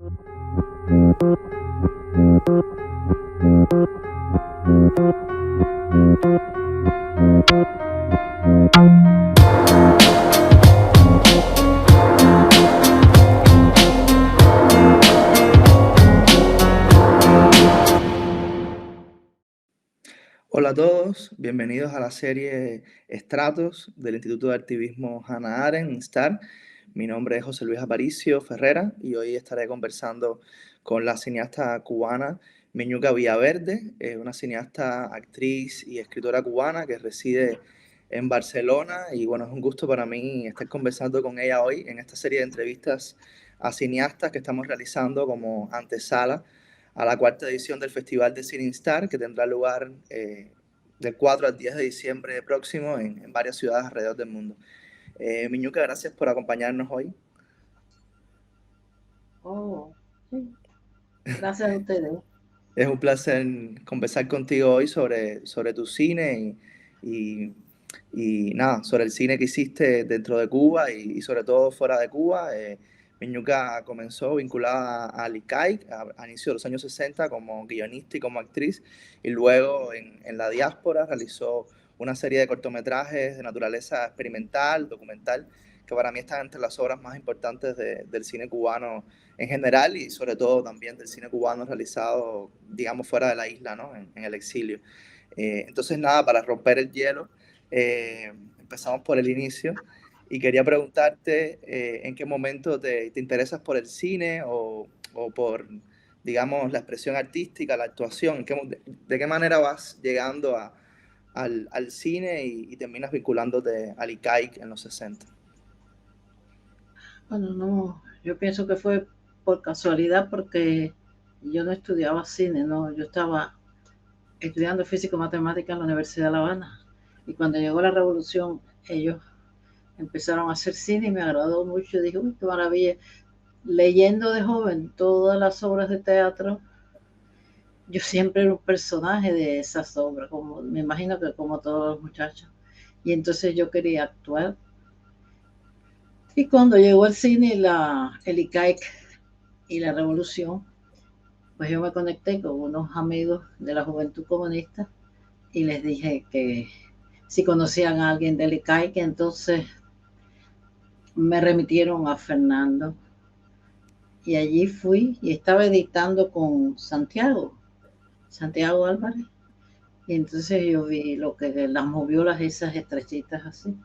Hola a todos, bienvenidos a la serie Estratos del Instituto de Activismo Hannah Arendt, INSTAR. Mi nombre es José Luis Aparicio Ferrera y hoy estaré conversando con la cineasta cubana Meñuca Villaverde, una cineasta, actriz y escritora cubana que reside en Barcelona. Y bueno, es un gusto para mí estar conversando con ella hoy en esta serie de entrevistas a cineastas que estamos realizando como antesala a la cuarta edición del Festival de Cine INSTAR, que tendrá lugar del 4 al 10 de diciembre próximo en varias ciudades alrededor del mundo. Miñuca, gracias por acompañarnos hoy. Oh, sí, gracias a ustedes. Es un placer conversar contigo hoy sobre tu cine y, y nada, sobre el cine que hiciste dentro de Cuba y sobre todo fuera de Cuba. Miñuca comenzó vinculada a ICAIC a inicios de los años 60 como guionista y como actriz, y luego en la diáspora realizó una serie de cortometrajes de naturaleza experimental, documental, que para mí están entre las obras más importantes del cine cubano en general y sobre todo también del cine cubano realizado, digamos, fuera de la isla, ¿no? En el exilio. Entonces, nada, para romper el hielo, empezamos por el inicio y quería preguntarte en qué momento te interesas por el cine o por, digamos, la expresión artística, la actuación, de qué manera vas llegando al cine y terminas vinculándote al ICAIC en los 60. Bueno, no, yo pienso que fue por casualidad porque yo no estudiaba cine, no, yo estaba estudiando físico-matemática en la Universidad de La Habana. Y cuando llegó la revolución, ellos empezaron a hacer cine y me agradó mucho. Y dije, uy, qué maravilla. Leyendo de joven todas las obras de teatro, yo siempre era un personaje de esas obras, como me imagino que como todos los muchachos. Y entonces yo quería actuar. Y cuando llegó el cine, el ICAIC y la revolución, pues yo me conecté con unos amigos de la Juventud Comunista y les dije que si conocían a alguien del ICAIC, entonces me remitieron a Fernando. Y allí fui y estaba editando con Santiago Álvarez. Y entonces yo vi lo que las moviolas esas estrechitas así.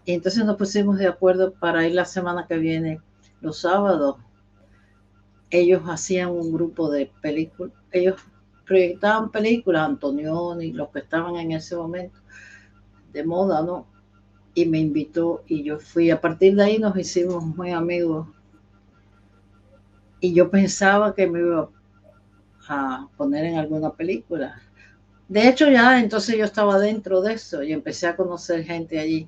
Y entonces nos pusimos de acuerdo para ir la semana que viene, los sábados. Ellos hacían un grupo de películas, ellos proyectaban películas, Antonioni, los que estaban en ese momento de moda, ¿no? Y me invitó y yo fui. A partir de ahí nos hicimos muy amigos y yo pensaba que me iba a poner en alguna película. De hecho, ya entonces yo estaba dentro de eso y empecé a conocer gente allí.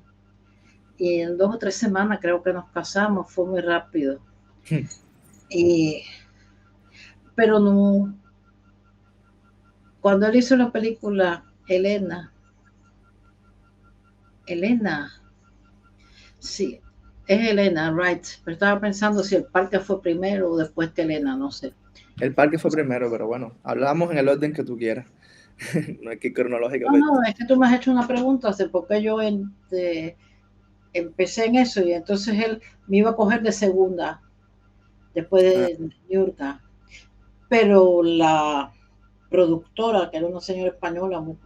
Y en 2 o 3 semanas creo que nos casamos, fue muy rápido. Y, pero no, cuando él hizo la película Elena, sí, es Elena, right. Pero estaba pensando si el parque fue primero o después que Elena, no sé. El parque fue primero, pero bueno, hablamos en el orden que tú quieras. No hay que ir No, cronológicamente. no, es que tú me has hecho una pregunta, hace porque yo empecé en eso y entonces él me iba a coger de segunda después Ah, de Yurka. Pero la productora, que era una señora española muy,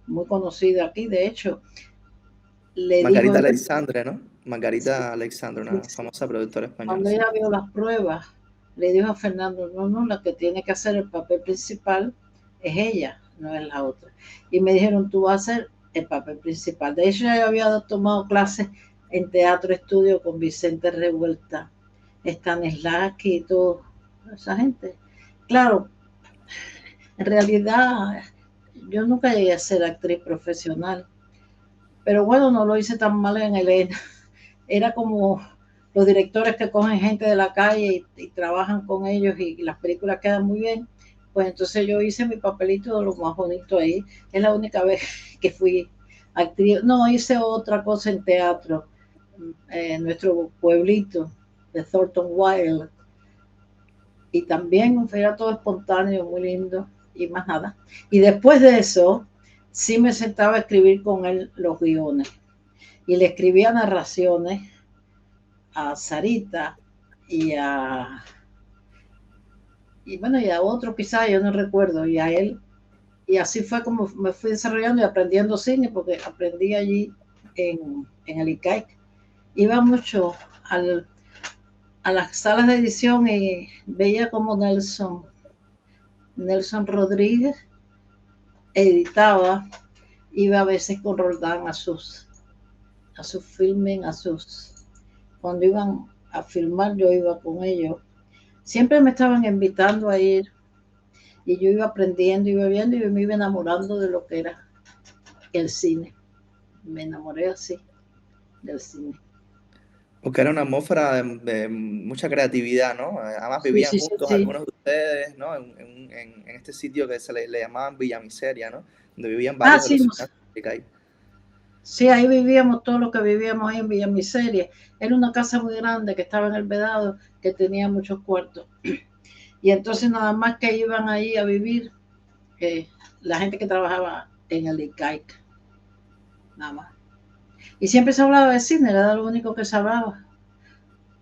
muy conocida aquí, de hecho, le dijo, Margarita Alexandre, ¿no? Margarita Alexandre, sí, una sí. famosa productora española, Cuando sí. ella vio las pruebas, le dijo a Fernando, no, no, la que tiene que hacer el papel principal es ella, no es la otra. Y me dijeron, tú vas a hacer el papel principal. De hecho, yo había tomado clases en teatro estudio con Vicente Revuelta, Stanislavski y toda esa gente. Claro, en realidad yo nunca llegué a ser actriz profesional, pero bueno, no lo hice tan mal en Elena. Era como los directores que cogen gente de la calle y trabajan con ellos y las películas quedan muy bien. Pues entonces yo hice mi papelito de lo más bonito ahí. Es la única vez que fui actriz. No, hice otra cosa en teatro en nuestro pueblito de Thornton Wilde. y también era todo espontáneo, muy lindo y más nada. Y después de eso, sí me sentaba a escribir con él los guiones y le escribía narraciones a Sarita y a y bueno, y a otro quizás, yo no recuerdo, y a él, y así fue como me fui desarrollando y aprendiendo cine, porque aprendí allí en el ICAIC. Iba mucho al, a las salas de edición y veía como Nelson Rodríguez editaba, iba a veces con Roldán a sus filming, cuando iban a filmar yo iba con ellos. Siempre me estaban invitando a ir y yo iba aprendiendo, iba viendo y me iba enamorando de lo que era el cine. Me enamoré así del cine. Porque era una atmósfera de mucha creatividad, ¿no? Además Sí, vivían sí, sí, juntos sí. algunos de ustedes, ¿no? En este sitio que le llamaban Villa Miseria, ¿no? Donde vivían Ah, varios de sí, los no, cineastas que hay. sí, ahí vivíamos todo lo que vivíamos ahí en Villa Miseria. Era una casa muy grande que estaba en el Vedado, que tenía muchos cuartos. Y entonces nada más que iban ahí a vivir la gente que trabajaba en el ICAIC, nada más. Y siempre se hablaba de cine, era lo único que se hablaba.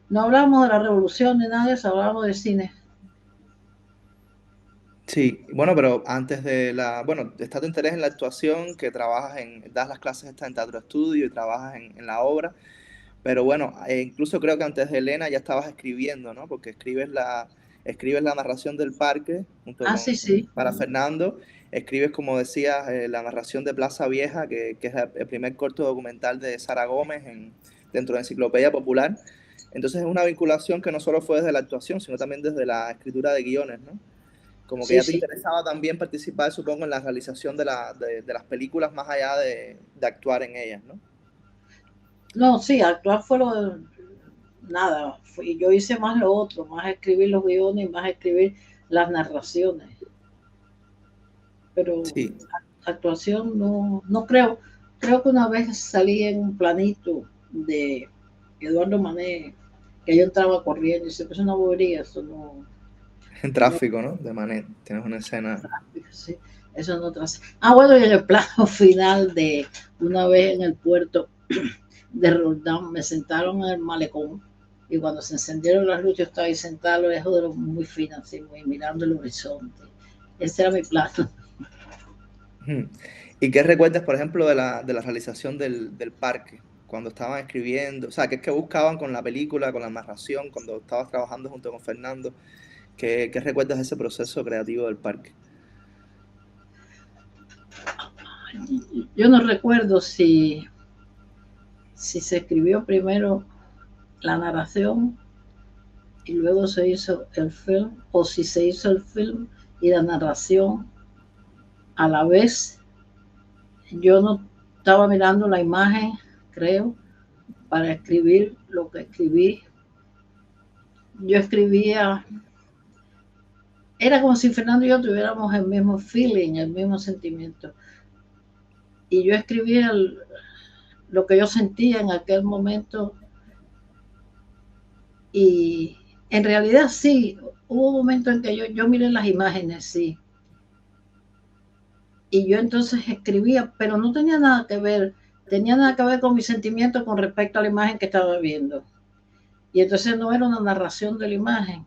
No hablábamos de la revolución ni nada de eso, hablábamos de cine. Sí, bueno, pero antes de bueno, está tu interés en la actuación, que trabajas das las clases estas en teatro estudio y trabajas en la obra, pero bueno, incluso creo que antes de Elena ya estabas escribiendo, ¿no? Porque escribes la narración del parque junto Ah, sí, con, sí. para Fernando, escribes, como decías, la narración de Plaza Vieja, que es el primer corto documental de Sara Gómez dentro de Enciclopedia Popular. Entonces es una vinculación que no solo fue desde la actuación, sino también desde la escritura de guiones, ¿no? Como que Sí, ya te sí. interesaba también participar, supongo, en la realización de las películas más allá de actuar en ellas, ¿no? No, sí, actuar fue nada. Yo hice más lo otro, más escribir los guiones y más escribir las narraciones. Pero Sí, actuación no, no creo. Creo que una vez salí en un planito de Eduardo Mané, que yo entraba corriendo y se puso una bobería, eso no, en no, tráfico, ¿no? De Manet, tienes una escena. sí, eso no tras. Ah, bueno, y en el plano final de una vez en el puerto de Roldán, me sentaron en el malecón y cuando se encendieron las luces yo estaba ahí sentado lejos de lo muy fino, así, muy mirando el horizonte. Ese era mi plano. Ujú. ¿Y qué recuerdas, por ejemplo, de la realización del parque? Cuando estaban escribiendo, o sea, ¿qué es que buscaban con la película, con la narración, cuando estabas trabajando junto con Fernando? ¿Qué recuerdas de ese proceso creativo del parque? Yo no recuerdo si se escribió primero la narración y luego se hizo el film, o si se hizo el film y la narración a la vez. Yo no estaba mirando la imagen, creo, para escribir lo que escribí. Yo escribía, era como si Fernando y yo tuviéramos el mismo feeling, el mismo sentimiento. Y yo escribía lo que yo sentía en aquel momento y en realidad sí, hubo un momento en que yo miré las imágenes, sí, y yo entonces escribía, pero no tenía nada que ver con mi sentimiento con respecto a la imagen que estaba viendo. Y entonces no era una narración de la imagen,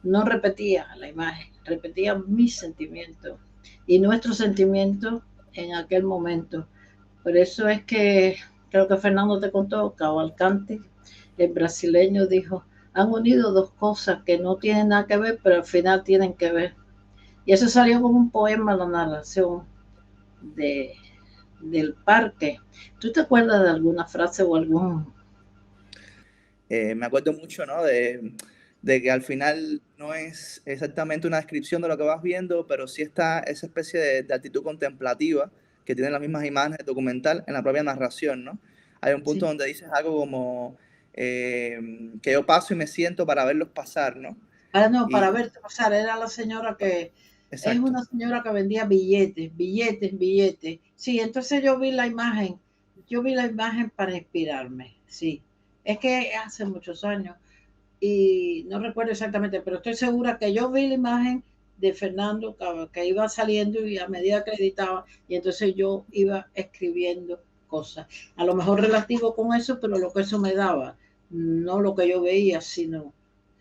no repetía la imagen, repetía mis sentimientos y nuestros sentimientos en aquel momento. Por eso es que creo que Fernando te contó, Cavalcante, el brasileño, dijo, han unido dos cosas que no tienen nada que ver, pero al final tienen que ver. Y eso salió como un poema, la narración de, del parque. ¿Tú te acuerdas de alguna frase o algún? Me acuerdo mucho, ¿no? De que al final no es exactamente una descripción de lo que vas viendo, pero sí está esa especie de actitud contemplativa que tienen las mismas imágenes del documental en la propia narración, ¿no? Hay un punto Sí. donde dices algo como que yo paso y me siento para verlos pasar, ¿no? Ah, no, para Y, verte pasar, era la señora que, es exacto. una señora que vendía billetes, billetes, billetes. Sí, entonces yo vi la imagen para inspirarme, sí. Es que hace muchos años. y no recuerdo exactamente, pero estoy segura que yo vi la imagen de Fernando que iba saliendo y a medida que editaba, y entonces yo iba escribiendo cosas, a lo mejor relativo con eso, pero lo que eso me daba, no lo que yo veía, sino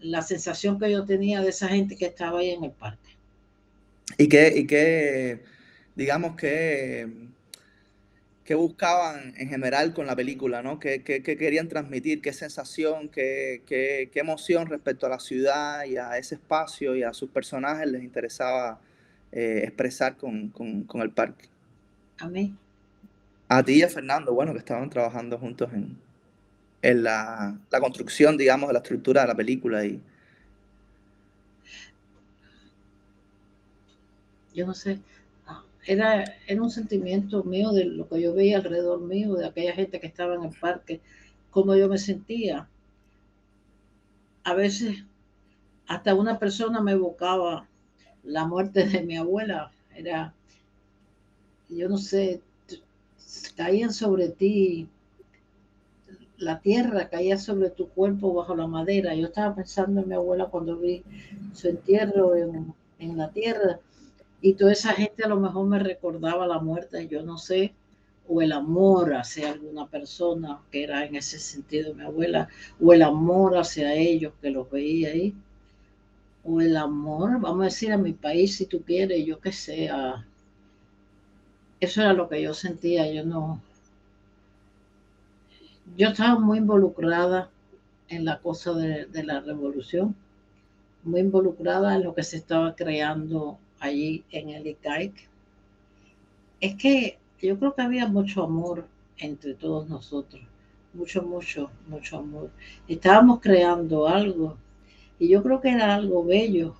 la sensación que yo tenía de esa gente que estaba ahí en el parque. Y qué, digamos qué buscaban en general con la película, ¿no? ¿Qué querían transmitir? ¿Qué sensación, qué emoción respecto a la ciudad y a ese espacio y a sus personajes les interesaba expresar con el parque? A mí, A ti y a Fernando, bueno, que estaban trabajando juntos en la construcción, digamos, de la estructura de la película. yo no sé, era un sentimiento mío de lo que yo veía alrededor mío, de aquella gente que estaba en el parque, cómo yo me sentía. A veces hasta una persona me evocaba la muerte de mi abuela. Era, yo no sé, caían sobre ti, la tierra caía sobre tu cuerpo bajo la madera. Yo estaba pensando en mi abuela cuando vi su entierro en la tierra, y toda esa gente a lo mejor me recordaba la muerte, yo no sé, o el amor hacia alguna persona, que era en ese sentido mi abuela, o el amor hacia ellos que los veía ahí, o el amor, vamos a decir, a mi país, si tú quieres, yo que sé, eso era lo que yo sentía, yo no, yo estaba muy involucrada en la cosa de la revolución, muy involucrada en lo que se estaba creando allí en el ICAIC. Es que yo creo que había mucho amor entre todos nosotros, mucho, mucho, mucho amor. Estábamos creando algo y yo creo que era algo bello.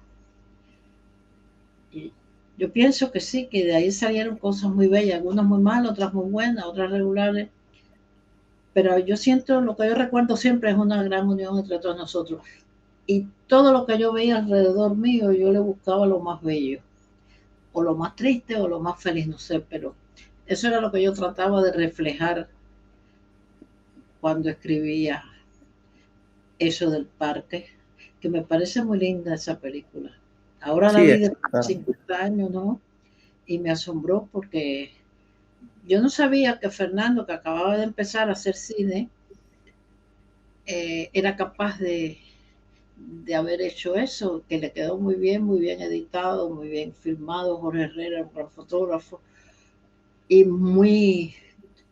Y yo pienso que sí, que de ahí salieron cosas muy bellas, algunas muy malas, otras muy buenas, otras regulares, pero yo siento, lo que yo recuerdo siempre es una gran unión entre todos nosotros. Y todo lo que yo veía alrededor mío, yo le buscaba lo más bello, o lo más triste, o lo más feliz, no sé, pero eso era lo que yo trataba de reflejar cuando escribía eso del parque, que me parece muy linda esa película. Ahora la Sí, vi de claro. 50 años, ¿no? Y me asombró porque yo no sabía que Fernando, que acababa de empezar a hacer cine, era capaz de haber hecho eso, que le quedó muy bien editado, muy bien filmado. Jorge Herrera, un gran fotógrafo, y muy,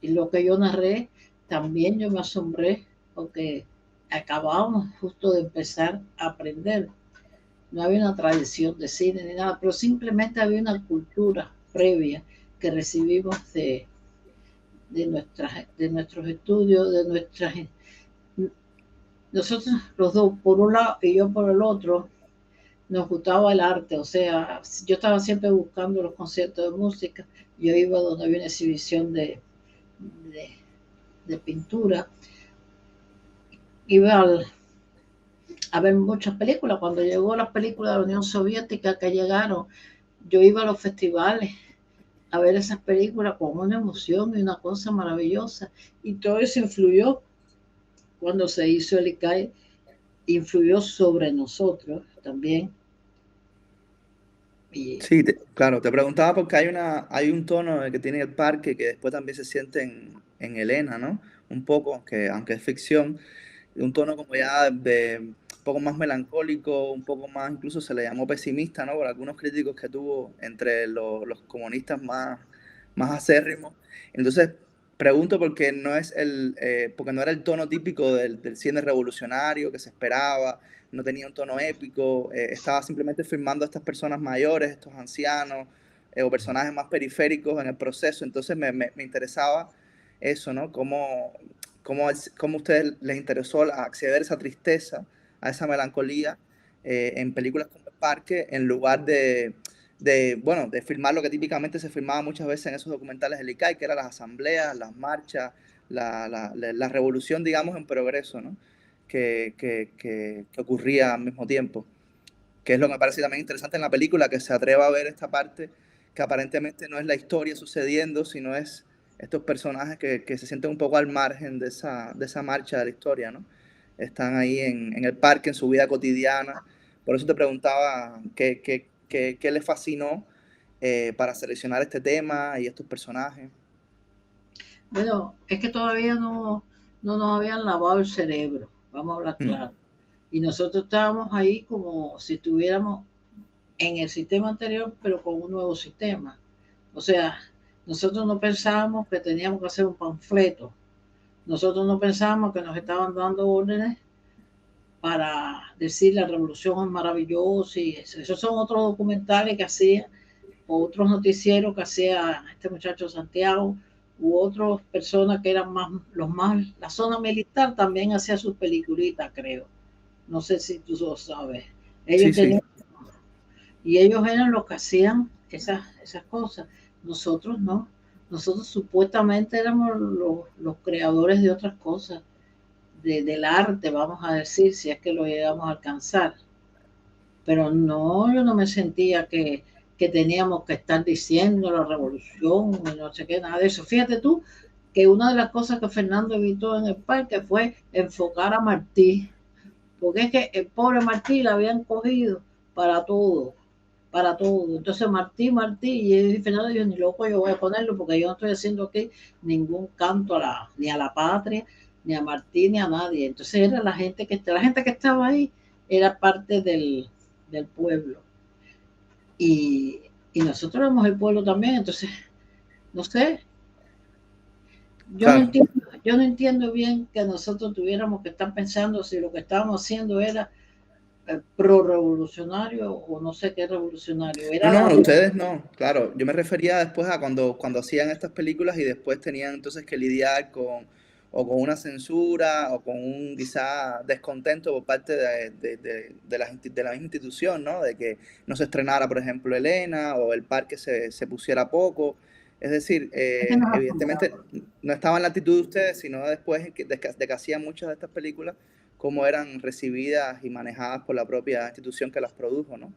y lo que yo narré, también yo me asombré, porque acabábamos justo de empezar a aprender. No había una tradición de cine ni nada, pero simplemente había una cultura previa que recibimos de nuestros estudios, de nuestras... Nosotros los dos, por un lado y yo por el otro, nos gustaba el arte, o sea, yo estaba siempre buscando los conciertos de música, yo iba donde había una exhibición de, de pintura, iba a ver muchas películas. Cuando llegó las películas de la Unión Soviética que llegaron, yo iba a los festivales a ver esas películas con una emoción y una cosa maravillosa. Y todo eso influyó cuando se hizo el ICAI, influyó sobre nosotros también. Y Sí, claro, te preguntaba porque hay un tono que tiene el parque que después también se siente en Elena, ¿no? Un poco, aunque es ficción, un tono como ya de un poco más melancólico, un poco más, incluso se le llamó pesimista, ¿no? Por algunos críticos que tuvo entre los comunistas más acérrimos. Entonces, pregunto porque porque no era el tono típico del cine revolucionario que se esperaba, no tenía un tono épico, estaba simplemente filmando a estas personas mayores, estos ancianos, o personajes más periféricos en el proceso. Entonces me interesaba eso, ¿no? Cómo a ustedes les interesó acceder a esa tristeza, a esa melancolía en películas como El Parque, en lugar bueno, de filmar lo que típicamente se filmaba muchas veces en esos documentales del ICAI, que eran las asambleas, las marchas, la revolución, digamos, en progreso, ¿no? Que ocurría al mismo tiempo. Que es lo que me parece también interesante en la película, que se atreva a ver esta parte que aparentemente no es la historia sucediendo, sino es estos personajes que se sienten un poco al margen de esa marcha de la historia, ¿no? están ahí en el parque, en su vida cotidiana. Por eso te preguntaba qué les fascinó para seleccionar este tema y estos personajes. Bueno, es que todavía no nos habían lavado el cerebro, vamos a hablar Mm. claro. Y nosotros estábamos ahí como si estuviéramos en el sistema anterior, pero con un nuevo sistema. O sea, nosotros no pensábamos que teníamos que hacer un panfleto. Nosotros no pensábamos que nos estaban dando órdenes para decir la revolución es maravillosa y eso. Esos son otros documentales que hacía, o otros noticieros que hacía este muchacho Santiago, u otras personas que eran más, la zona militar también hacía sus peliculitas, creo. No sé si tú lo sabes. Sí, Ellos sí. tenían, y ellos eran los que hacían esas cosas. Nosotros no. Nosotros supuestamente éramos los creadores de otras cosas, del arte, vamos a decir, si es que lo llegamos a alcanzar. Pero no, yo no me sentía que teníamos que estar diciendo la revolución y no sé qué, nada de eso. Fíjate tú que una de las cosas que Fernando evitó en el parque fue enfocar a Martí, porque es que el pobre Martí la habían cogido para todo, para todo. Entonces Martí, y Fernando dijo, ni loco yo voy a ponerlo, porque yo no estoy haciendo aquí ningún canto ni a la patria, ni a Martí, ni a nadie. Entonces era la gente que estaba ahí, era parte del pueblo. Y, y nosotros éramos el pueblo también, entonces, no sé, yo no Claro. entiendo, yo no entiendo bien que nosotros tuviéramos que estar pensando si lo que estábamos haciendo era pro revolucionario o no sé qué revolucionario. No, Era no, ustedes no, claro. Yo me refería después a cuando hacían estas películas y después tenían entonces que lidiar o con una censura o con un quizá descontento por parte de la misma institución, ¿no? De que no se estrenara, por ejemplo, Elena o el parque se pusiera poco. Es decir, es que nos evidentemente apoyaba. no estaba en la actitud de ustedes, sino después de que hacían muchas de estas películas, cómo eran recibidas y manejadas por la propia institución que las produjo, ¿no?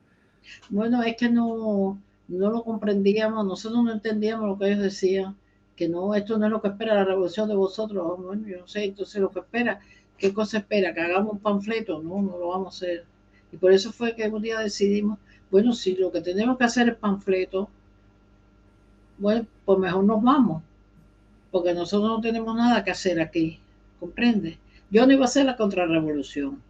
Bueno, es que no lo comprendíamos, nosotros no entendíamos lo que ellos decían, que no, esto no es lo que espera la revolución de vosotros. Oh, bueno, yo no sé, entonces lo que espera, ¿qué cosa espera? ¿Que hagamos un panfleto? No, no lo vamos a hacer. Y por eso fue que un día decidimos, bueno, si lo que tenemos que hacer es panfleto, bueno, pues mejor nos vamos, porque nosotros no tenemos nada que hacer aquí, ¿comprende? Yo no iba a hacer la contrarrevolución,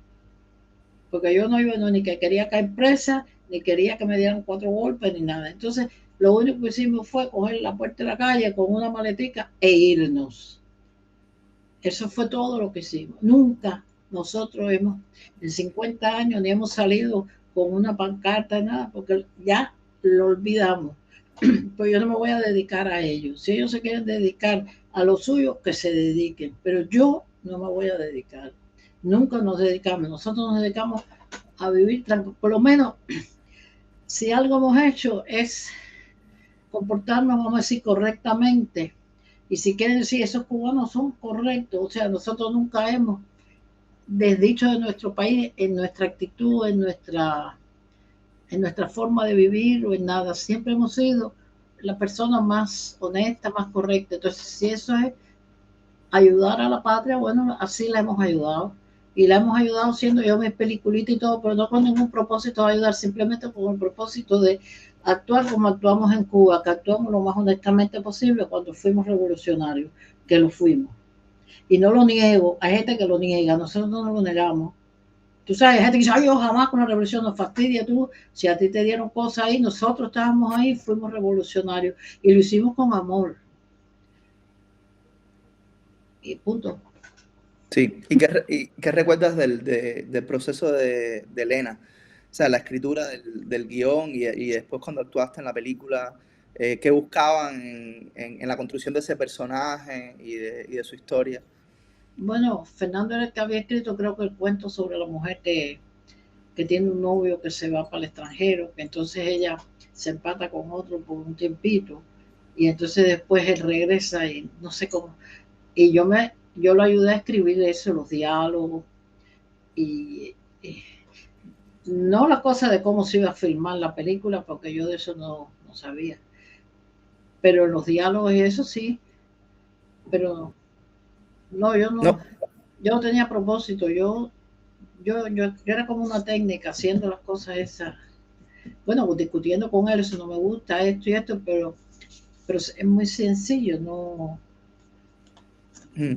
porque yo no iba, no, ni que quería caer presa, ni quería que me dieran 4 golpes, ni nada. Entonces, lo único que hicimos fue coger la puerta de la calle con una maletica e irnos. Eso fue todo lo que hicimos. Nunca nosotros en 50 años, ni hemos salido con una pancarta, nada, porque ya lo olvidamos. Pues yo no me voy a dedicar a ellos. Si ellos se quieren dedicar a lo suyo, que se dediquen. Pero yo no me voy a dedicar. Nunca nos dedicamos. Nosotros nos dedicamos a vivir tranquilo. Por lo menos, si algo hemos hecho es comportarnos, vamos a decir, correctamente. Y si quieren decir, esos cubanos son correctos, o sea, nosotros nunca hemos desdicho de nuestro país en nuestra actitud, en nuestra forma de vivir o en nada. Siempre hemos sido la persona más honesta, más correcta. Entonces, si eso es ayudar a la patria, bueno, así la hemos ayudado. Y la hemos ayudado siendo yo mis peliculitas y todo, pero no con ningún propósito de ayudar, simplemente con el propósito de actuar como actuamos en Cuba, que actuamos lo más honestamente posible cuando fuimos revolucionarios, que lo fuimos. Y no lo niego, hay gente que lo niega, nosotros no lo negamos. Tú sabes, hay gente que dice, ay, yo jamás con la revolución nos fastidia tú, si a ti te dieron cosas ahí, nosotros estábamos ahí, fuimos revolucionarios y lo hicimos con amor. Y punto. Sí, ¿y qué recuerdas del proceso de Elena? O sea, la escritura del guión y después cuando actuaste en la película, ¿qué buscaban en la construcción de ese personaje y de su historia? Bueno, Fernando era el que había escrito, creo que el cuento sobre la mujer que tiene un novio que se va para el extranjero, que entonces ella se empata con otro por un tiempito, y entonces después él regresa y no sé cómo. Y yo lo ayudé a escribir eso, los diálogos, y no la cosa de cómo se iba a filmar la película, porque yo de eso no sabía. Pero los diálogos y eso sí, pero no, yo no, No. yo no tenía propósito, yo era como una técnica haciendo las cosas esas. Bueno, pues discutiendo con él, eso no me gusta, esto y esto, pero es muy sencillo, no, Mm.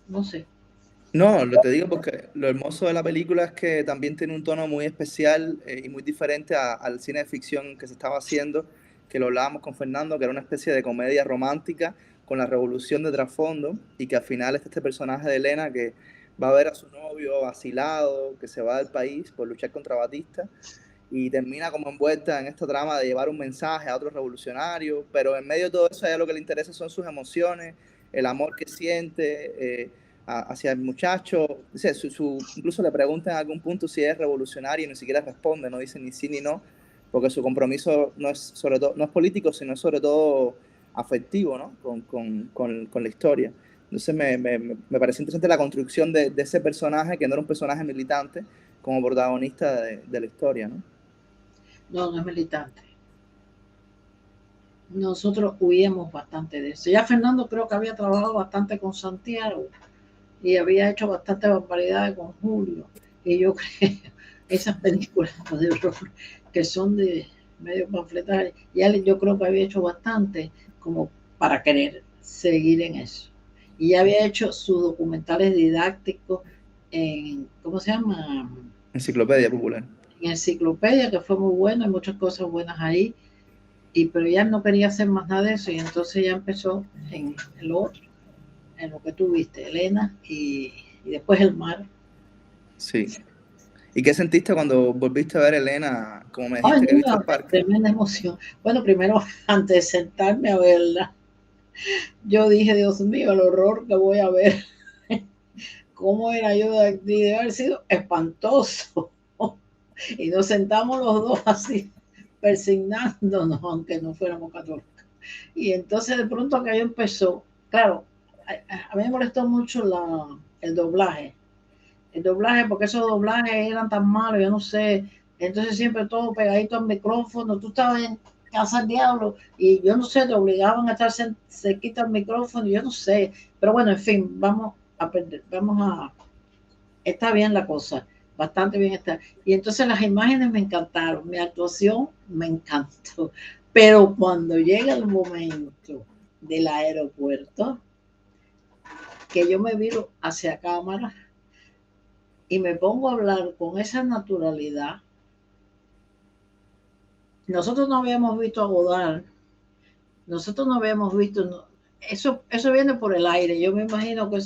no sé. No, lo te digo porque lo hermoso de la película es que también tiene un tono muy especial y muy diferente al cine de ficción que se estaba haciendo, que lo hablábamos con Fernando, que era una especie de comedia romántica con la revolución de trasfondo y que al final es este personaje de Elena que va a ver a su novio asilado, que se va del país por luchar contra Batista y termina como envuelta en esta trama de llevar un mensaje a otros revolucionarios, pero en medio de todo eso a ella lo que le interesa son sus emociones, el amor que siente hacia el muchacho. O sea, incluso le preguntan en algún punto si es revolucionario y ni siquiera responde, no dice ni sí ni no, porque su compromiso no es, sobre todo, no es político, sino sobre todo afectivo, ¿no? Con la historia. Entonces me parece interesante la construcción de ese personaje, que no era un personaje militante, como protagonista de la historia, ¿no? No, no es militante. Nosotros huíamos bastante de eso. Ya Fernando creo que había trabajado bastante con Santiago y había hecho bastante barbaridades con Julio. Y yo creo esas películas de horror que son de medio panfletaje, ya yo creo que había hecho bastante como para querer seguir en eso. Y ya había hecho sus documentales didácticos en, ¿cómo se llama? Enciclopedia popular. En Enciclopedia, que fue muy bueno, hay muchas cosas buenas ahí. Y pero ya no quería hacer más nada de eso y entonces ya empezó en lo otro, en lo que tú viste, Elena y después el mar. Sí. ¿Y qué sentiste cuando volviste a ver a Elena, como me Ay, dijiste que viste no, el parque? tremenda emoción. Bueno, primero, antes de sentarme a verla, yo dije, Dios mío, el horror que voy a ver. ¿Cómo era yo? Debe haber sido espantoso. Y nos sentamos los dos así, persignándonos, aunque no fuéramos católicos. Y entonces de pronto aquello empezó. Claro, a mí me molestó mucho el doblaje. El doblaje, porque esos doblajes eran tan malos, yo no sé. Entonces siempre todo pegadito al micrófono. Tú estabas en casa del diablo y yo no sé, te obligaban a estar cerquita al micrófono, yo no sé. Pero bueno, en fin, vamos a aprender, vamos a... Está bien la cosa, bastante bien está. Y entonces las imágenes me encantaron, mi actuación me encantó. Pero cuando llega el momento del aeropuerto, que yo me viro hacia cámara y me pongo a hablar con esa naturalidad. Nosotros no habíamos visto a Godard, nosotros no habíamos visto, no, eso viene por el aire. Yo me imagino que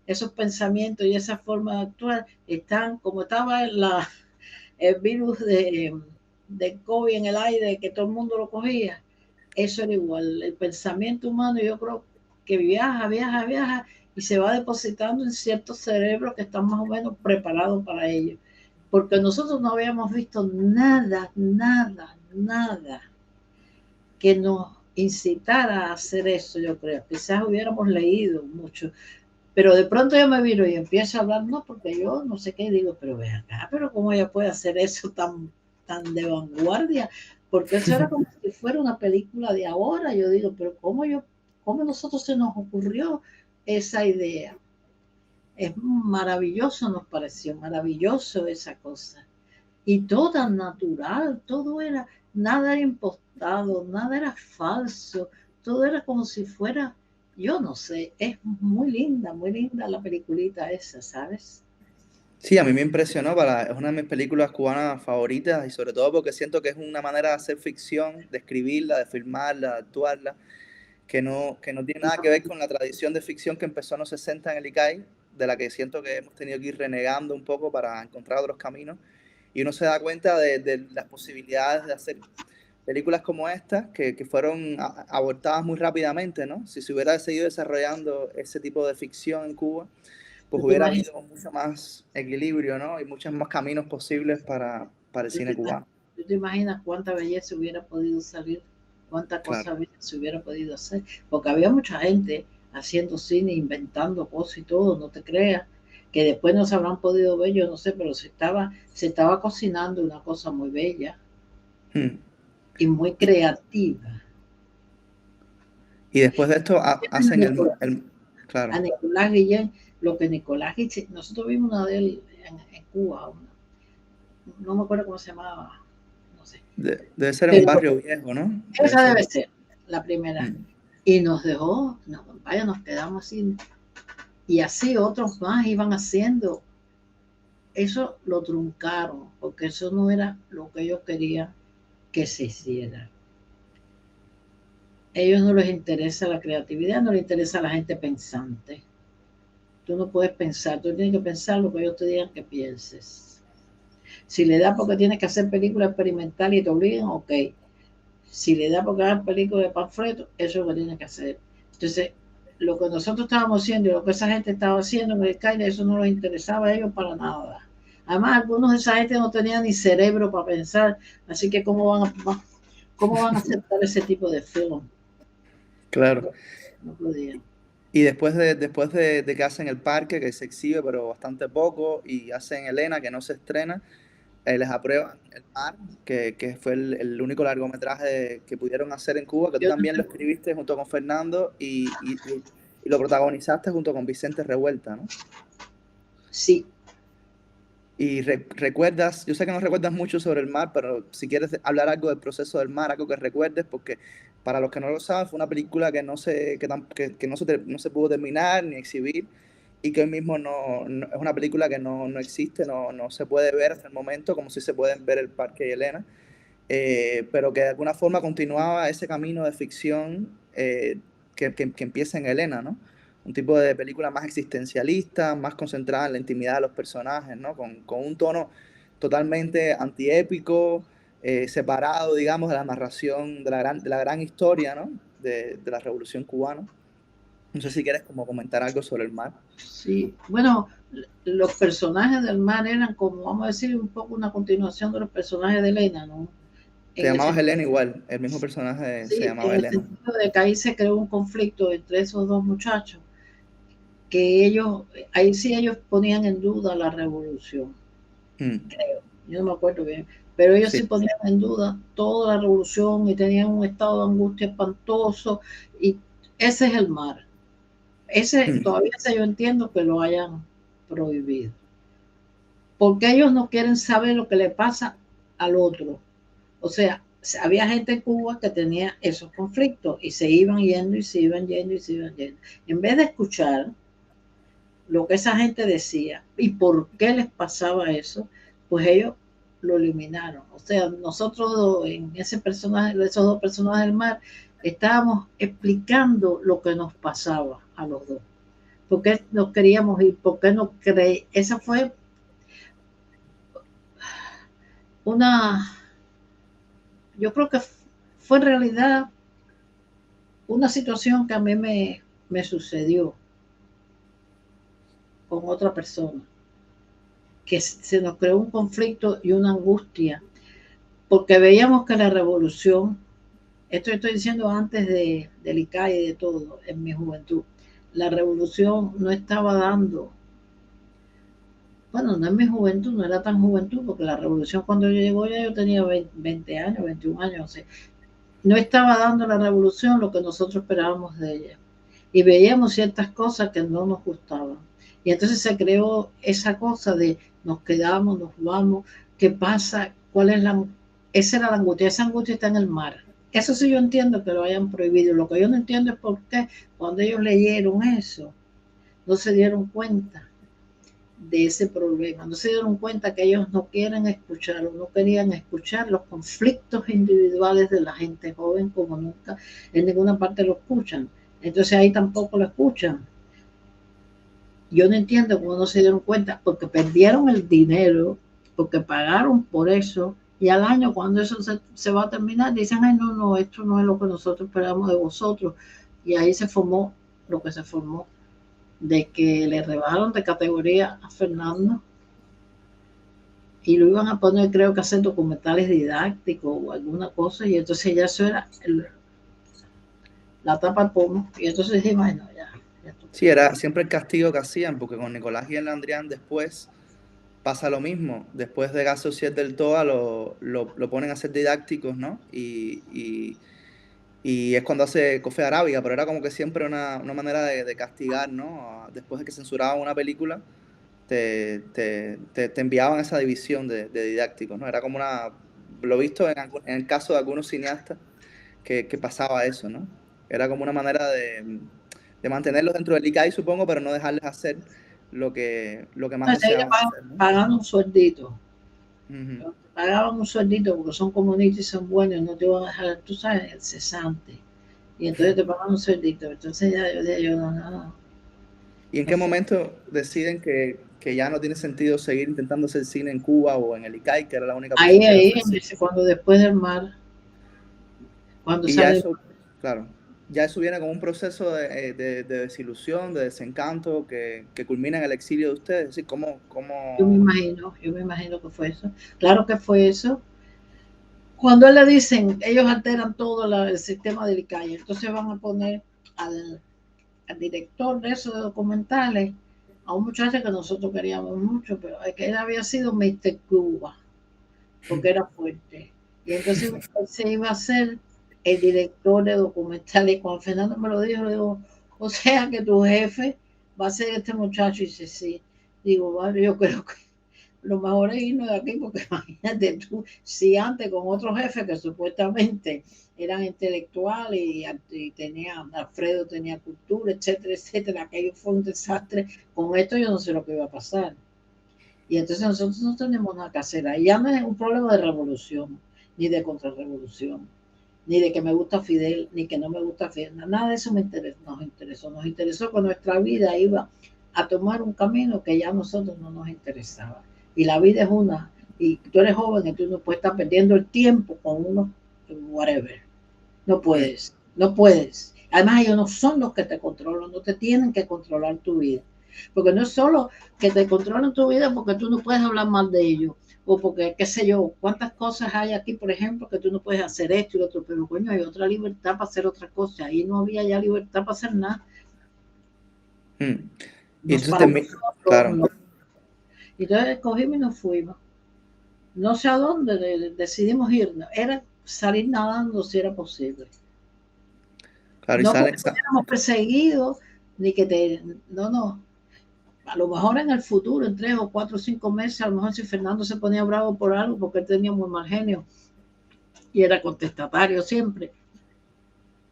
esos pensamientos y esa forma de actuar están como estaba el virus de COVID en el aire, que todo el mundo lo cogía. Eso era igual. El pensamiento humano, yo creo que viaja, viaja, viaja y se va depositando en ciertos cerebros que están más o menos preparados para ello. Porque nosotros no habíamos visto nada, nada, nada que nos incitara a hacer eso, yo creo. Quizás hubiéramos leído mucho, pero de pronto yo me viro y empiezo a hablar, no, porque yo no sé qué, y digo, pero ve acá, pero cómo ella puede hacer eso tan de vanguardia, porque eso era como si fuera una película de ahora. Yo digo, pero cómo nosotros se nos ocurrió esa idea. Es maravilloso, nos pareció maravilloso esa cosa. Y todo tan natural, todo era, nada era impostado, nada era falso, todo era como si fuera, yo no sé, es muy linda la peliculita esa, ¿sabes? Sí, a mí me impresionó, es una de mis películas cubanas favoritas y sobre todo porque siento que es una manera de hacer ficción, de escribirla, de filmarla, de actuarla, que no tiene nada que ver con la tradición de ficción que empezó en los 60 en el ICAI, de la que siento que hemos tenido que ir renegando un poco para encontrar otros caminos. Y uno se da cuenta de las posibilidades de hacer películas como estas, que fueron abortadas muy rápidamente, ¿no? Si se hubiera seguido desarrollando ese tipo de ficción en Cuba, pues ¿Tú te hubiera imaginas, habido mucho más equilibrio, ¿no? Y muchos más caminos posibles para el tú cine te, cubano. tú te imaginas cuánta belleza hubiera podido salir, cuánta Claro. cosa se hubiera podido hacer? Porque había mucha gente haciendo cine, inventando cosas y todo, no te creas, que después no se habrán podido ver, yo no sé, pero se estaba cocinando una cosa muy bella Hmm. y muy creativa. Y después de esto hacen Nicolás, claro. a Nicolás Guillén lo que Nicolás Hitchens, nosotros vimos una de él en Cuba, no me acuerdo cómo se llamaba, no sé. Debe ser en un Pero barrio viejo, ¿no? Debe esa ser. debe ser la primera. Mm. Y nos dejó, no, vaya, nos quedamos así. Y así otros más iban haciendo. Eso lo truncaron, porque eso no era lo que ellos querían que se hiciera. A ellos no les interesa la creatividad, no les interesa la gente pensante. Tú no puedes pensar, tú tienes que pensar lo que ellos te digan que pienses. Si le da porque tienes que hacer películas experimentales y te obligan, ok. Si le da porque hagan películas de panfleto, eso es lo que tienes que hacer. Entonces, lo que nosotros estábamos haciendo y lo que esa gente estaba haciendo en el Caire, eso no les interesaba a ellos para nada. Además, algunos de esa gente no tenían ni cerebro para pensar, así que cómo van a aceptar ese tipo de film? Claro. No podían. Y después de que hacen El Parque, que se exhibe, pero bastante poco, y hacen Elena, que no se estrena, les aprueban El Mar, que fue el único largometraje que pudieron hacer en Cuba, que tú Yo también lo escribiste junto con Fernando y lo protagonizaste junto con Vicente Revuelta, ¿no? sí, Y recuerdas, yo sé que no recuerdas mucho sobre El Mar, pero si quieres hablar algo del proceso del mar, algo que recuerdes, porque para los que no lo saben, fue una película que no se pudo terminar ni exhibir, y que hoy mismo es una película que no existe, no se puede ver hasta el momento, como si se pueden ver El Parque y Elena, pero que de alguna forma continuaba ese camino de ficción que empieza en Elena, ¿no? Un tipo de película más existencialista, más concentrada en la intimidad de los personajes, ¿no? Con un tono totalmente antiépico, separado, digamos, de la narración de la gran historia, ¿no? De la Revolución Cubana. No sé si quieres como comentar algo sobre el mar. sí. Bueno, los personajes del mar eran como, vamos a decir, un poco una continuación de los personajes de Elena, ¿no? Te En el llamabas sentido, Elena igual, el mismo personaje se sí, en llamaba el Elena. sentido de que ahí se creó un conflicto entre esos dos muchachos, que ellos, ahí sí ellos ponían en duda la revolución, Mm, creo, yo no me acuerdo bien, pero ellos sí sí. ponían en duda toda la revolución y tenían un estado de angustia espantoso, y ese es el mar. Ese Mm, todavía yo entiendo que lo hayan prohibido, porque ellos no quieren saber lo que le pasa al otro. O sea, había gente en Cuba que tenía esos conflictos y se iban yendo y se iban yendo y se iban yendo. En vez de escuchar lo que esa gente decía y por qué les pasaba eso, pues ellos lo eliminaron. O sea, nosotros en ese personaje, esos dos personajes del mar, estábamos explicando lo que nos pasaba a los dos. ¿Por qué nos queríamos ir? ¿Por qué no creí? Esa fue una, yo creo que fue en realidad una situación que a mí me sucedió con otra persona, que se nos creó un conflicto y una angustia, porque veíamos que la revolución, esto estoy diciendo antes del ICAI y de todo, en mi juventud, la revolución no estaba dando, bueno, no en mi juventud, no era tan juventud, porque la revolución cuando yo llegó ya yo tenía 20 años, 21 años, o sea, no estaba dando la revolución lo que nosotros esperábamos de ella. Y veíamos ciertas cosas que no nos gustaban. Y entonces se creó esa cosa de nos quedamos, nos vamos, ¿qué pasa? ¿Cuál es la... Esa era la angustia, esa angustia está en el mar. Eso sí yo entiendo que lo hayan prohibido. Lo que yo no entiendo es por qué cuando ellos leyeron eso, no se dieron cuenta de ese problema, no se dieron cuenta que ellos no quieren escuchar o no querían escuchar los conflictos individuales de la gente joven como nunca en ninguna parte lo escuchan. Entonces ahí tampoco lo escuchan. Yo no entiendo cómo no se dieron cuenta, porque perdieron el dinero, porque pagaron por eso, y al año cuando eso se va a terminar, dicen, ay, no, esto no es lo que nosotros esperamos de vosotros. Y ahí se formó lo que se formó, de que le rebajaron de categoría a Fernando y lo iban a poner, creo que hacer documentales didácticos o alguna cosa, y entonces ya eso era la tapa al pomo, y entonces dije, bueno, ya. Sí, era siempre el castigo que hacían, porque con Nicolás y el Landrián después pasa lo mismo. Después de Gaso 7 del TOA lo ponen a ser didácticos, ¿no? y es cuando hace Coffee Arábiga, pero era como que siempre una manera de castigar, ¿no? Después de que censuraban una película, te enviaban a esa división de didácticos, ¿no? Era como una, lo visto en el caso de algunos cineastas, que pasaba eso, ¿no? Era como una manera de mantenerlos dentro del ICAI, supongo, pero no dejarles hacer lo que más Entonces ellos deseaban hacer, ¿no? pagan un sueldito. Ujú. Pagaban un sueldito porque son comunistas y son buenos, no te van a dejar, tú sabes, el cesante. Y entonces te pagan un sueldito. Entonces ya yo dije, yo no, no, no. ¿Y en qué momento deciden que ya no tiene sentido seguir intentando hacer cine en Cuba o en el ICAI, que era la única Ahí, posibilidad de ahí, hacer cine? cuando después del mar, cuando Y ya sale, eso, claro, ya eso viene como un proceso de desilusión, de desencanto, que culmina en el exilio de ustedes. Es decir, yo me imagino que fue eso. Claro que fue eso. Cuando le dicen, ellos alteran todo el sistema del ICAI, entonces van a poner al, al director de esos documentales, a un muchacho que nosotros queríamos mucho, pero es que él había sido Mr. Cuba, porque era fuerte. Y entonces él se iba a ser el director de documentales. Y cuando Fernando me lo dijo, le digo, o sea que tu jefe va a ser este muchacho. Y dice, sí. Digo, vale, yo creo que lo mejor es irnos de aquí, porque imagínate tú, si antes con otros jefes que supuestamente eran intelectuales y tenía, Alfredo tenía cultura, etcétera, etcétera, aquello fue un desastre, con esto yo no sé lo que iba a pasar. Y entonces nosotros no tenemos nada que hacer ahí. Ya no es un problema de revolución, ni de contrarrevolución, ni de que me gusta Fidel, ni que no me gusta Fidel. Nada de eso nos interesó. Nos interesó que nuestra vida iba a tomar un camino que ya a nosotros no nos interesaba. Y la vida es una, y tú eres joven y tú no puedes estar perdiendo el tiempo con uno, whatever. No puedes, no puedes. Además, ellos no son los que te controlan, no te tienen que controlar tu vida. Porque no es solo que te controlen tu vida porque tú no puedes hablar mal de ellos. O porque, qué sé yo, cuántas cosas hay aquí, por ejemplo, que tú no puedes hacer esto y lo otro. Pero, coño, hay otra libertad para hacer otra cosa. Ahí no había ya libertad para hacer nada. Mm. Y Nos entonces, paramos claro, nosotros. Y entonces cogimos y nos fuimos. No sé a dónde decidimos irnos. Era salir nadando si era posible. claro, y No salen, porque estuviéramos perseguidos, ni que te. No, no. A lo mejor en el futuro, en 3 o 4 o 5 meses, a lo mejor si Fernando se ponía bravo por algo, porque él tenía muy mal genio y era contestatario siempre,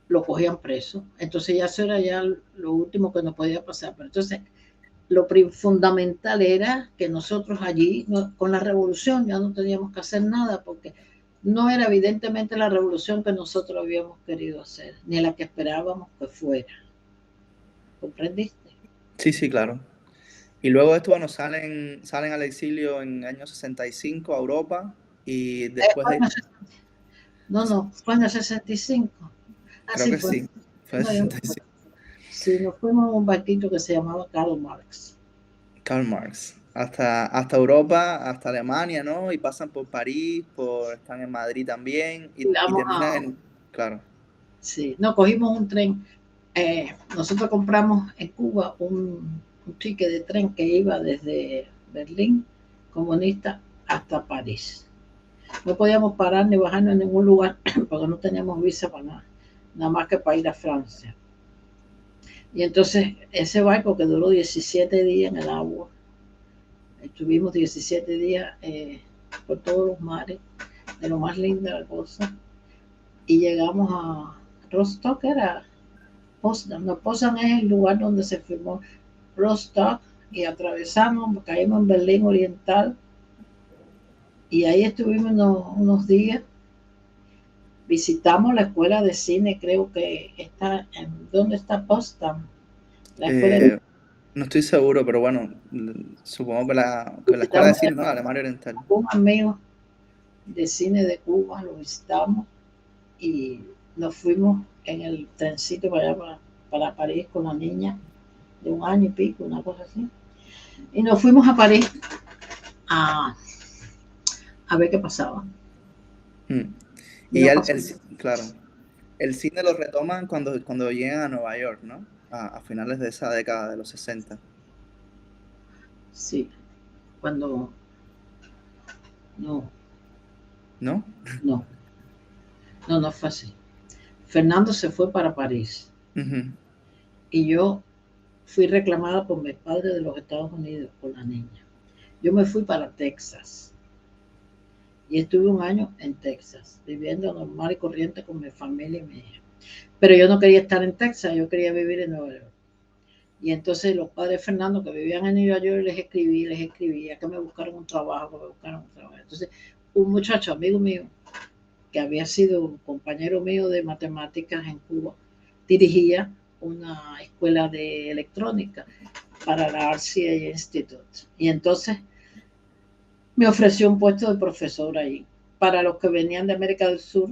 lo cogían preso. Entonces ya eso era ya lo último que nos podía pasar. Pero entonces lo fundamental era que nosotros allí, con la revolución, ya no teníamos que hacer nada porque no era evidentemente la revolución que nosotros habíamos querido hacer, ni la que esperábamos que fuera. ¿Comprendiste? sí, sí, claro. Y luego de esto, bueno, salen al exilio en el año 65 a Europa y después de... No, no, fue en el 65. Creo Así que fue. sí, fue en el No, yo, 65. sí, nos fuimos a un barquito que se llamaba Karl Marx. Karl Marx. Hasta Europa, hasta Alemania, ¿no? Y pasan por París, están en Madrid también y Vamos terminan a, en... Claro. sí, no, cogimos un tren. Nosotros compramos en Cuba un ticket de tren que iba desde Berlín, comunista, hasta París. No podíamos parar ni bajarnos en ningún lugar porque no teníamos visa para nada, nada más que para ir a Francia. Y entonces ese barco que duró 17 días en el agua, estuvimos 17 días por todos los mares, de lo más linda la cosa, y llegamos a Rostock, era Poznan. No, Poznan es el lugar donde se firmó Rostock, y atravesamos, caímos en Berlín Oriental, y ahí estuvimos unos días. Visitamos la escuela de cine, creo que está en, ¿dónde está Poznan? La escuela de, Eh, no estoy seguro, pero bueno, supongo que la escuela de visitamos cine, ¿no? Alemania Oriental. un amigo de cine de Cuba, lo visitamos y nos fuimos en el trencito para allá, para París, con la niña de 1 año y pico, una cosa así. Y nos fuimos a París a, a ver qué pasaba. Mm. Y Y no pasó. claro, el cine lo retoman cuando llegan a Nueva York, ¿no? A finales de esa década de los 60. Sí, cuando no, ¿No? no, no, no fue así. Fernando se fue para París y yo fui reclamada por mis padres de los Estados Unidos por la niña. Yo me fui para Texas y estuve un año en Texas, viviendo normal y corriente con mi familia y mi hija. Pero yo no quería estar en Texas, yo quería vivir en Nueva York. Y entonces los padres de Fernando que vivían en Nueva York les escribía que me buscaran un trabajo, que me buscaran un trabajo. Entonces un muchacho amigo mío, que había sido un compañero mío de matemáticas en Cuba, dirigía una escuela de electrónica para la RCA Institute. Y entonces me ofreció un puesto de profesor ahí. Para los que venían de América del Sur,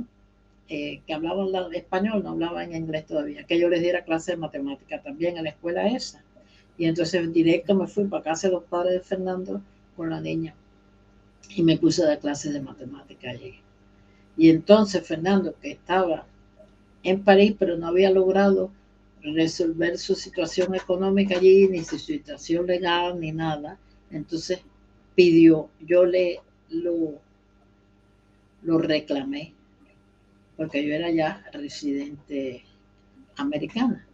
que hablaban español, no hablaban inglés todavía, que yo les diera clase de matemática también en la escuela esa. Y entonces directo me fui para casa de los padres de Fernando con la niña y me puse a dar clases de matemática allí. Y entonces Fernando, que estaba en París, pero no había logrado resolver su situación económica allí, ni su situación legal, ni nada, entonces pidió, yo lo reclamé, porque yo era ya residente americana,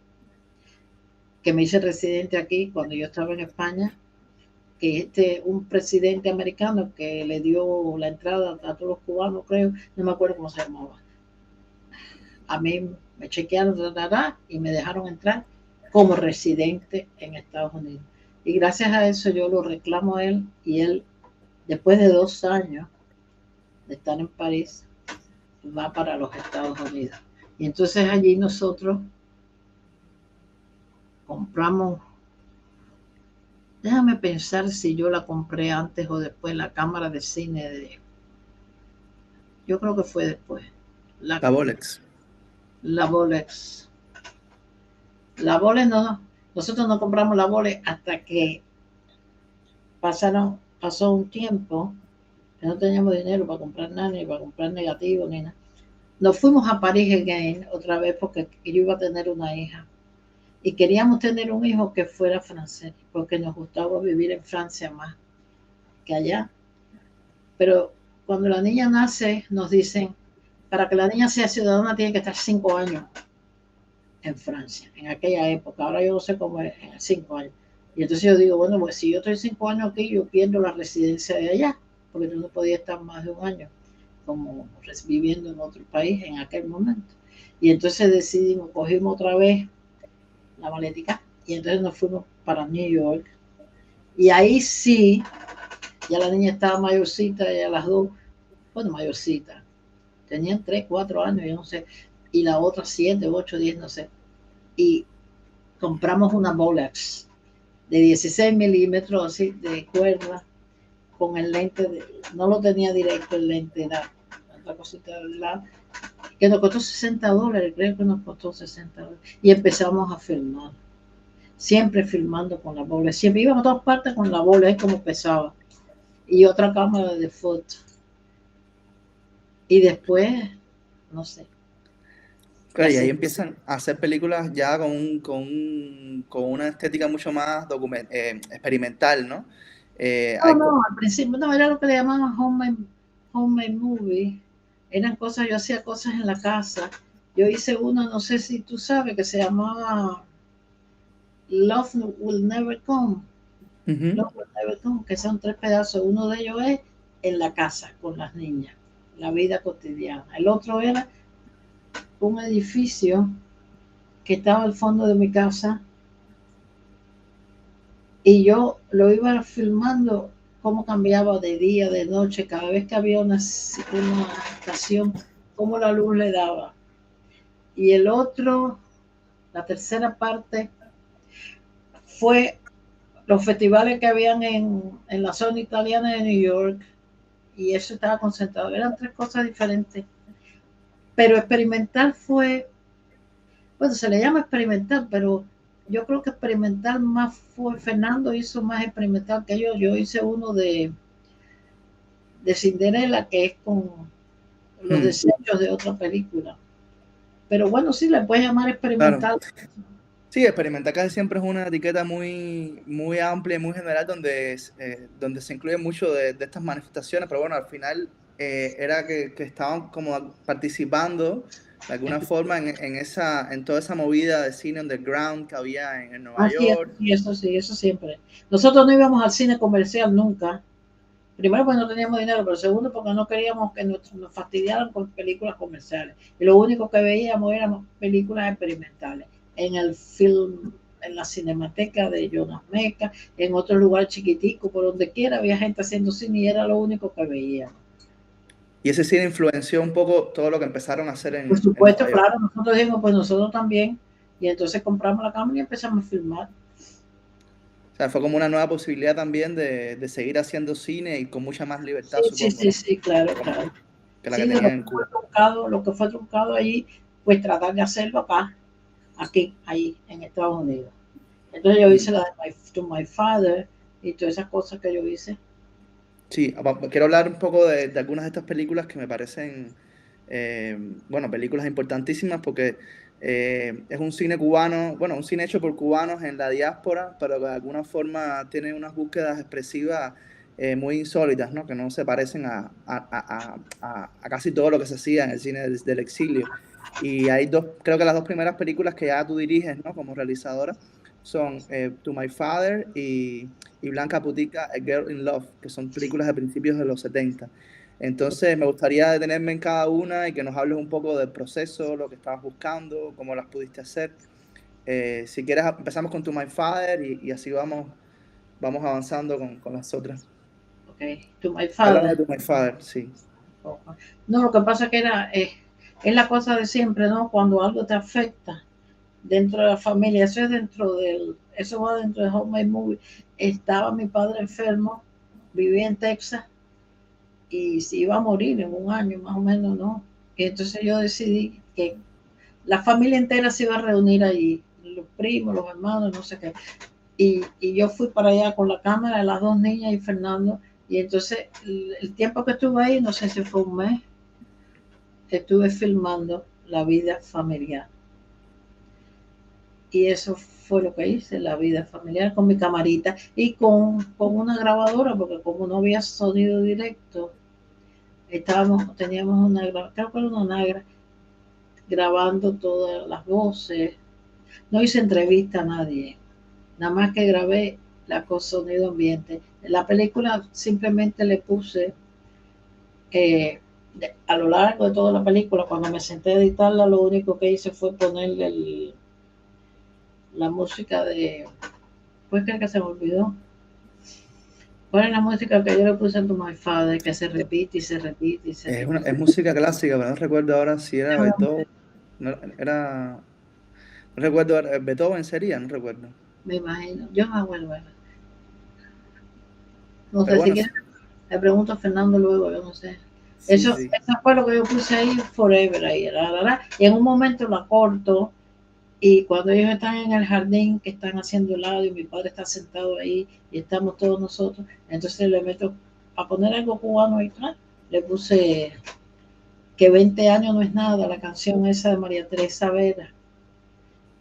que me hice residente aquí cuando yo estaba en España, que un presidente americano que le dio la entrada a todos los cubanos, creo, no me acuerdo cómo se llamaba. A mí me chequearon y me dejaron entrar como residente en Estados Unidos. Y gracias a eso yo lo reclamo a él y él, después de 2 años de estar en París, va para los Estados Unidos. Y entonces allí nosotros compramos, déjame pensar si yo la compré antes o después, la cámara de cine yo creo que fue después. La Bolex. La Bolex. La Bolex no, nosotros no compramos la Bolex hasta que pasó un tiempo que no teníamos dinero para comprar nada, ni para comprar negativos, ni nada. Nos fuimos a París again otra vez porque yo iba a tener una hija. Y queríamos tener un hijo que fuera francés, porque nos gustaba vivir en Francia más que allá. Pero cuando la niña nace, nos dicen, para que la niña sea ciudadana tiene que estar 5 años en Francia, en aquella época. Ahora yo no sé cómo es, 5 años. Y entonces yo digo, bueno, pues si yo estoy 5 años aquí, yo pierdo la residencia de allá, porque yo no podía estar más de un año como viviendo en otro país en aquel momento. Y entonces decidimos, cogimos otra vez la maletica y entonces nos fuimos para New York. Y ahí sí, ya la niña estaba mayorcita, ya las dos, bueno, mayorcita, tenían 3, 4 años, yo no sé, y la otra 7, 8, 10, no sé. Y compramos una Bolex de 16 milímetros así de cuerda con el lente, no lo tenía directo el lente, era otra cosita de lado, que nos costó $60, creo que nos costó $60. Y empezamos a filmar, siempre filmando con la Bolex, siempre íbamos a todas partes con la Bolex, como pesaba, y otra cámara de foto. Y después, no sé. Claro, y ahí empiezan a hacer películas ya con una estética mucho más experimental, ¿no? No, al principio no era lo que le llamaban homemade movie. Eran cosas, yo hacía cosas en la casa. Yo hice uno, no sé si tú sabes, que se llamaba Love Will Never Come. Love Will Never Come, que son 3 pedazos. Uno de ellos es en la casa con las niñas, la vida cotidiana. El otro era un edificio que estaba al fondo de mi casa y yo lo iba filmando cómo cambiaba de día, de noche, cada vez que había una estación, cómo la luz le daba. Y el otro, la tercera parte, fue los festivales que habían en la zona italiana de New York, y eso estaba concentrado. Eran 3 cosas diferentes. Pero experimental fue, bueno, se le llama experimental, pero yo creo que experimental más fue, Fernando hizo más experimental que yo hice uno de Cinderella, que es con los desechos de otra película. Pero bueno, sí, le puedes llamar experimental. Claro. Sí, experimental casi siempre es una etiqueta muy, muy amplia y muy general donde se incluye mucho de estas manifestaciones, pero bueno, al final era que estaban como participando de alguna forma en toda esa movida de cine underground que había en Nueva Así es, York. sí, eso siempre. Nosotros no íbamos al cine comercial nunca. Primero, porque no teníamos dinero, pero segundo, porque no queríamos que nos fastidiaran con películas comerciales. Y lo único que veíamos eran películas experimentales. En el film, en la cinemateca de Jonas Meca, en otro lugar chiquitico, por donde quiera había gente haciendo cine y era lo único que veíamos. Y ese cine influenció un poco todo lo que empezaron a hacer Por en supuesto, Nueva York. claro, nosotros dijimos, pues nosotros también. Y entonces compramos la cámara y empezamos a filmar. O sea, fue como una nueva posibilidad también de seguir haciendo cine y con mucha más libertad, Sí, sí, supongo, sí, ¿no? sí, claro, Como claro. que la que Sí, de tenían en Cuba. lo que fue truncado allí, pues tratar de hacerlo acá, aquí, ahí, en Estados Unidos. Entonces yo hice Mm. la de To My Father y todas esas cosas que yo hice. Sí, quiero hablar un poco de algunas de estas películas que me parecen, bueno, películas importantísimas porque es un cine cubano, bueno, un cine hecho por cubanos en la diáspora, pero que de alguna forma tiene unas búsquedas expresivas muy insólitas, ¿no? Que no se parecen a casi todo lo que se hacía en el cine del exilio. Y hay dos, creo que las dos primeras películas que ya tú diriges, ¿no? Como realizadora son To My Father y Blanca Putica, A Girl in Love, que son películas de principios de los 70. Entonces me gustaría detenerme en cada una y que nos hables un poco del proceso, lo que estabas buscando, cómo las pudiste hacer. Si quieres empezamos con To My Father y así vamos avanzando con las otras. Okay. To My Háblame Father. de To My Father, sí. No, lo que pasa es que es la cosa de siempre, ¿no? Cuando algo te afecta dentro de la familia, eso va dentro de Home My Movie. Estaba mi padre enfermo, vivía en Texas y se iba a morir en un año más o menos, ¿no? Y entonces yo decidí que la familia entera se iba a reunir allí, los primos, los hermanos, no sé qué. Y yo fui para allá con la cámara, las dos niñas y Fernando. Y entonces el tiempo que estuve ahí, no sé si fue un mes, estuve filmando la vida familiar. Y eso fue lo que hice, la vida familiar con mi camarita y con una grabadora, porque como no había sonido directo, teníamos creo que era una negra, grabando todas las voces. No hice entrevista a nadie, nada más que grabé la con sonido ambiente. La película simplemente le puse a lo largo de toda la película, cuando me senté a editarla, lo único que hice fue ponerle la música de, pues creo que se me olvidó. ¿Cuál es la música que yo le puse a To My Father? Que se repite y se repite y se repite. Es música clásica, pero no recuerdo ahora si era Beethoven. No, no recuerdo, Beethoven sería, no recuerdo. Me imagino, yo me acuerdo. No Pero sé si bueno, quieres, le pregunto a Fernando luego, yo no sé. sí, Eso sí. fue lo que yo puse ahí, Forever, ahí, y en un momento la corto, y cuando ellos están en el jardín, que están haciendo helado, y mi padre está sentado ahí, y estamos todos nosotros, entonces le meto a poner algo cubano ahí atrás, le puse que 20 años no es nada, la canción esa de María Teresa Vera.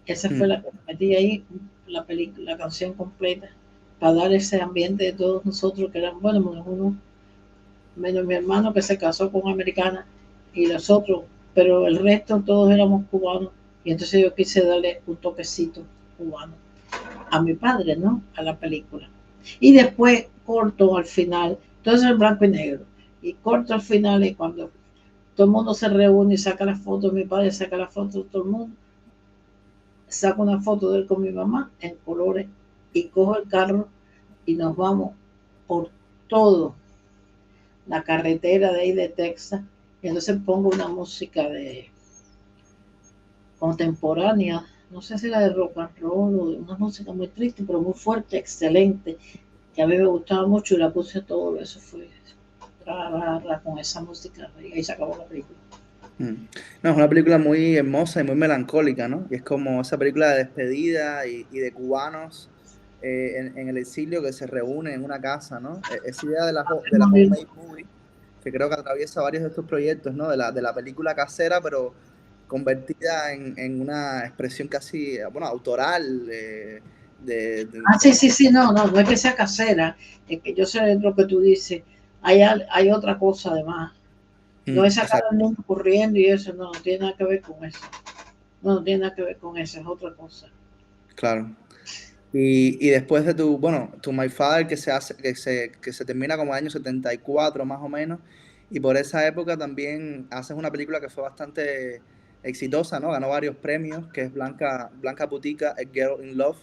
Esa fue Mm. la que metí ahí, la película, la canción completa, para dar ese ambiente de todos nosotros que eran, bueno, menos mi hermano que se casó con una americana y los otros, pero el resto todos éramos cubanos. Y entonces yo quise darle un toquecito cubano a mi padre, ¿no? A la película. Y después corto al final, entonces en blanco y negro. Y corto al final y cuando todo el mundo se reúne y saca la foto, mi padre saca la foto de todo el mundo, saco una foto de él con mi mamá en colores y cojo el carro y nos vamos por todo la carretera de ahí de Texas. Y entonces pongo una música de contemporánea, no sé si la de rock and roll o de una música muy triste, pero muy fuerte, excelente, que a mí me gustaba mucho y la puse todo, eso fue con esa música y ahí se acabó la película. Mm. No, es una película muy hermosa y muy melancólica, ¿no? Y es como esa película de despedida y de cubanos en el exilio que se reúnen en una casa, ¿no? Esa idea de la homemade movie, que creo que atraviesa varios de estos proyectos, ¿no? De la película casera, pero convertida en una expresión casi, bueno, autoral, Ah, sí, sí, sí, no, no, no es que sea casera, es que yo sé lo que tú dices, hay otra cosa además. No es sacar Exacto, al niño corriendo y eso, no tiene nada que ver con eso. No tiene nada que ver con eso, es otra cosa. claro. Y después de tu My Father, que se termina como el año 74 más o menos, y por esa época también haces una película que fue bastante exitosa, ¿no? Ganó varios premios, que es Blanca Putica, A Girl in Love,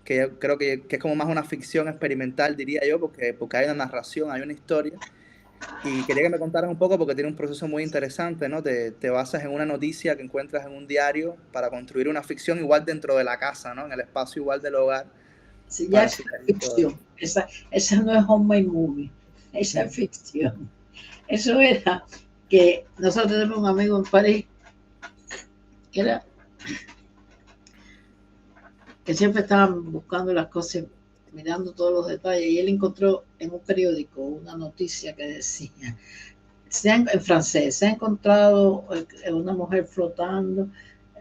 que yo creo que es como más una ficción experimental, diría yo, porque hay una narración, hay una historia. Y quería que me contaras un poco porque tiene un proceso muy interesante, ¿no? Te basas en una noticia que encuentras en un diario para construir una ficción igual dentro de la casa, ¿no? En el espacio igual del hogar Si ya para es sugerir todo eso. ficción, esa no es homemade movie, esa es Mm, ficción. Eso era que nosotros tenemos un amigo en París que era que siempre estaban buscando las cosas, mirando todos los detalles, y él encontró en un periódico una noticia que decía, en francés, se ha encontrado una mujer flotando,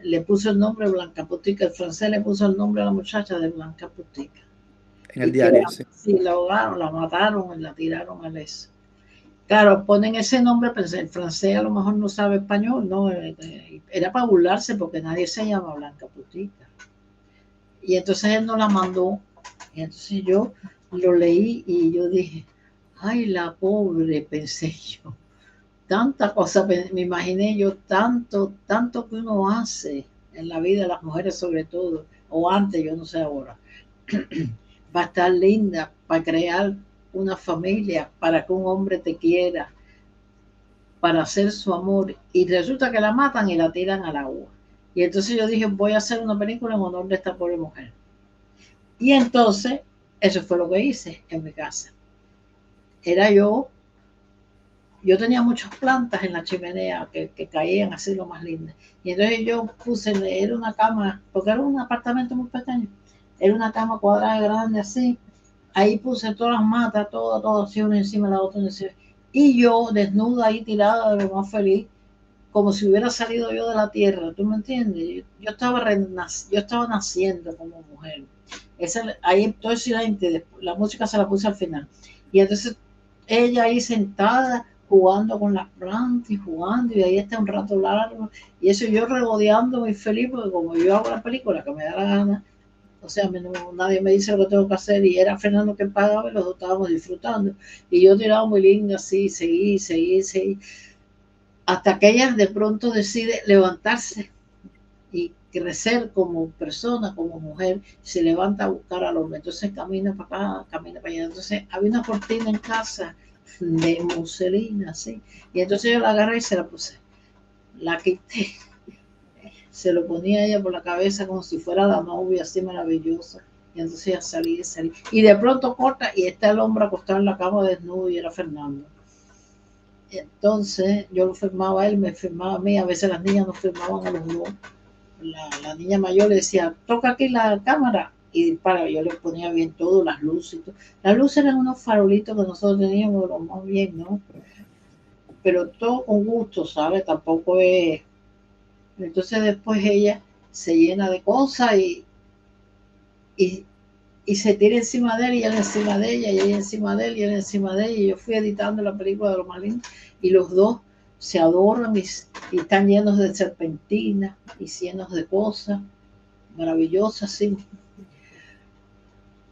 le puso el nombre Blanca Putica, el francés le puso el nombre a la muchacha de Blanca Putica, en el y que diario, sí. si la ahogaron, la mataron, la tiraron al eso. Claro, ponen ese nombre, pero el francés a lo mejor no sabe español, ¿no? Era para burlarse porque nadie se llama Blanca Putica. Y entonces él nos la mandó. Y entonces yo lo leí y yo dije, ay, la pobre, pensé yo. Tanta cosa, me imaginé yo, tanto que uno hace en la vida de las mujeres sobre todo, o antes, yo no sé ahora, para estar linda, para crear una familia, para que un hombre te quiera, para hacer su amor, y resulta que la matan y la tiran al agua. Y entonces yo dije, voy a hacer una película en honor de esta pobre mujer. Y entonces, eso fue lo que hice en mi casa. Era yo tenía muchas plantas en la chimenea que caían así lo más lindas. Y entonces yo puse, era una cama, porque era un apartamento muy pequeño, era una cama cuadrada grande así. Ahí puse todas las matas, todo así, una encima de la otra. Encima. Y yo desnuda ahí tirada de lo más feliz, como si hubiera salido yo de la tierra, ¿tú me entiendes? Yo estaba naciendo como mujer. Ahí todo el silente, la música se la puse al final. Y entonces ella ahí sentada, jugando con las plantas y jugando, y ahí está un rato largo. Y eso yo regodeando muy feliz, porque como yo hago la película que me da la gana, o sea, nadie me dice lo que tengo que hacer, y era Fernando que pagaba y los dos estábamos disfrutando. Y yo tiraba muy linda así, seguí hasta que ella de pronto decide levantarse y crecer como persona, como mujer, se levanta a buscar al hombre. Entonces camina para acá, camina para allá. Entonces había una cortina en casa de muselina, así. Y entonces yo la agarré y se la puse. La quité, se lo ponía a ella por la cabeza como si fuera la novia, así maravillosa. Y entonces ella salí. Y de pronto corta y está el hombre acostado en la cama desnudo y era Fernando. Entonces yo lo firmaba a él, me firmaba a mí, a veces las niñas nos firmaban a los dos. La niña mayor le decía, toca aquí la cámara y dispara, yo le ponía bien todo, las luces y todo. Las luces eran unos farolitos que nosotros teníamos, lo más bien, ¿no? Pero todo con gusto, ¿sabes? Tampoco es... Entonces después ella se llena de cosas y, y se tira encima de él y él encima de ella y ella encima de él y él encima de ella, y yo fui editando la película de lo más lindo y los dos se adoran y están llenos de serpentinas y llenos de cosas maravillosas, sí,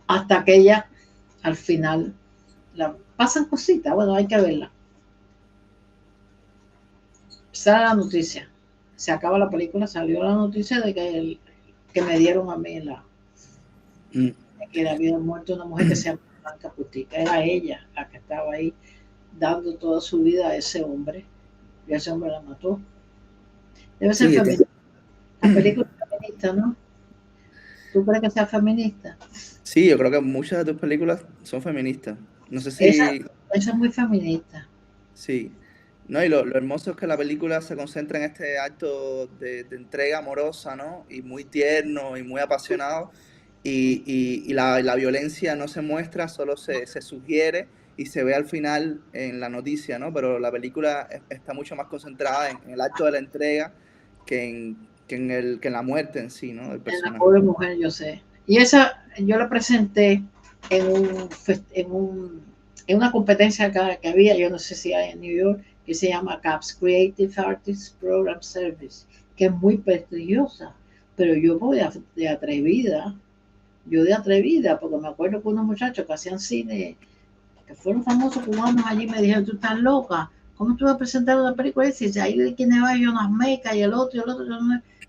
hasta que ella al final pasan cositas, bueno, hay que verla. Sale la noticia, se acaba la película, salió la noticia de que me dieron a mí Mm. que había muerto una mujer que se llama Blanca Putica, era ella la que estaba ahí dando toda su vida a ese hombre, y ese hombre la mató. Debe ser Sí, feminista, la película es feminista, ¿no? ¿Tú crees que sea feminista? sí, yo creo que muchas de tus películas son feministas. No sé Esa, si, esa es muy feminista. sí. No, y lo hermoso es que la película se concentra en este acto de entrega amorosa, ¿no? Y muy tierno y muy apasionado. Y la violencia no se muestra, solo se sugiere y se ve al final en la noticia, ¿no? Pero la película está mucho más concentrada en el acto de la entrega que en la muerte en sí, ¿no? Del En la personaje. pobre mujer, yo sé. Y esa yo la presenté en, en una competencia acá que había, yo no sé si hay en New York, que se llama CAPS, Creative Artists Program Service, que es muy prestigiosa, pero yo voy de atrevida, porque me acuerdo que unos muchachos que hacían cine, que fueron famosos cubanos allí, me dijeron, tú estás loca, ¿cómo tú vas a presentar una película? Y dice, ahí de quién va Jonas Meca y el otro,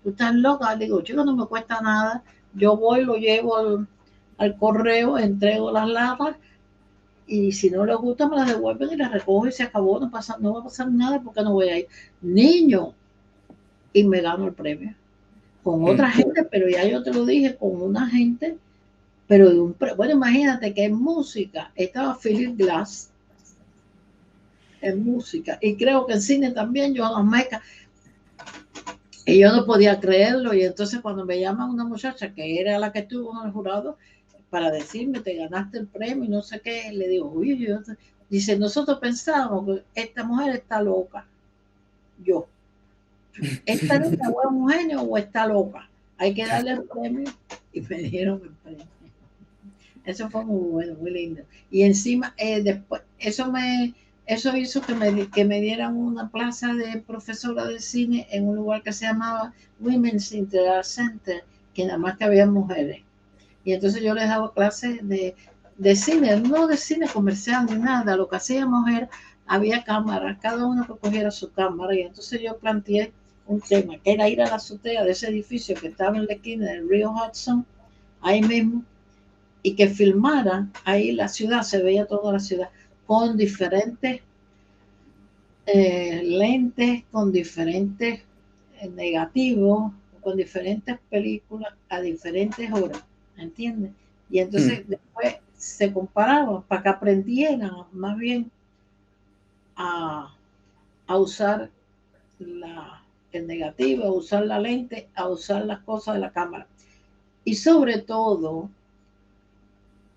tú estás loca. Le digo, chico, no me cuesta nada, yo voy, lo llevo al correo, entrego las latas, y si no les gusta me las devuelven y las recojo y se acabó, no va a pasar nada porque no voy a ir. Niño, y me gano el premio. Con otra gente, pero ya yo te lo dije, con una gente, pero de un... Bueno, imagínate que en música estaba Philip Glass, en música, y creo que en cine también, Jonas Meca, y yo no podía creerlo, y entonces cuando me llaman una muchacha que era la que estuvo en el jurado, para decirme, te ganaste el premio y no sé qué, le digo, uy, dice, nosotros pensamos que esta mujer está loca. Yo, ¿esta niña o es un genio o está loca? Hay que darle el premio, y me dieron el premio. Eso fue muy bueno, muy lindo. Y encima, después, eso hizo que me dieran una plaza de profesora de cine en un lugar que se llamaba Women's Integral Center, que nada más que había mujeres. Y entonces yo les daba clases de cine, no de cine comercial ni nada. Lo que hacíamos era, había cámaras, cada uno que cogiera su cámara. Y entonces yo planteé un tema, que era ir a la azotea de ese edificio que estaba en la esquina del río Hudson, ahí mismo, y que filmaran ahí la ciudad, se veía toda la ciudad, con diferentes lentes, con diferentes negativos, con diferentes películas a diferentes horas, ¿entiendes? Y entonces después se comparaban para que aprendieran más bien a, a usar el negativo, a usar la lente, a usar las cosas de la cámara. Y sobre todo,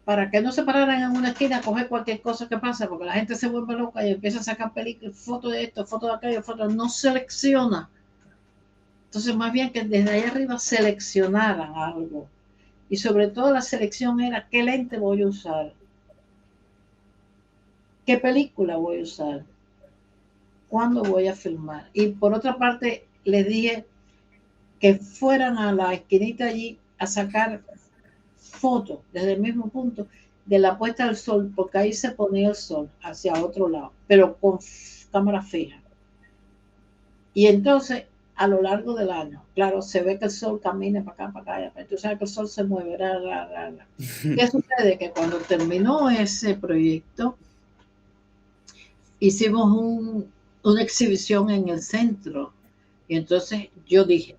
para que no se pararan en una esquina a coger cualquier cosa que pasa, porque la gente se vuelve loca y empieza a sacar películas, fotos de esto, fotos de aquello, fotos, no selecciona. Entonces, más bien que desde ahí arriba seleccionaran algo. Y sobre todo la selección era qué lente voy a usar, qué película voy a usar, cuándo voy a filmar. Y por otra parte, les dije que fueran a la esquinita allí a sacar fotos desde el mismo punto de la puesta del sol, porque ahí se ponía el sol hacia otro lado, pero con cámara fija. Y entonces, a lo largo del año, claro, se ve que el sol camina para acá, para acá, tú sabes que el sol se mueve. ¿Qué sucede? Que cuando terminó ese proyecto, hicimos una exhibición en el centro. Y entonces yo dije,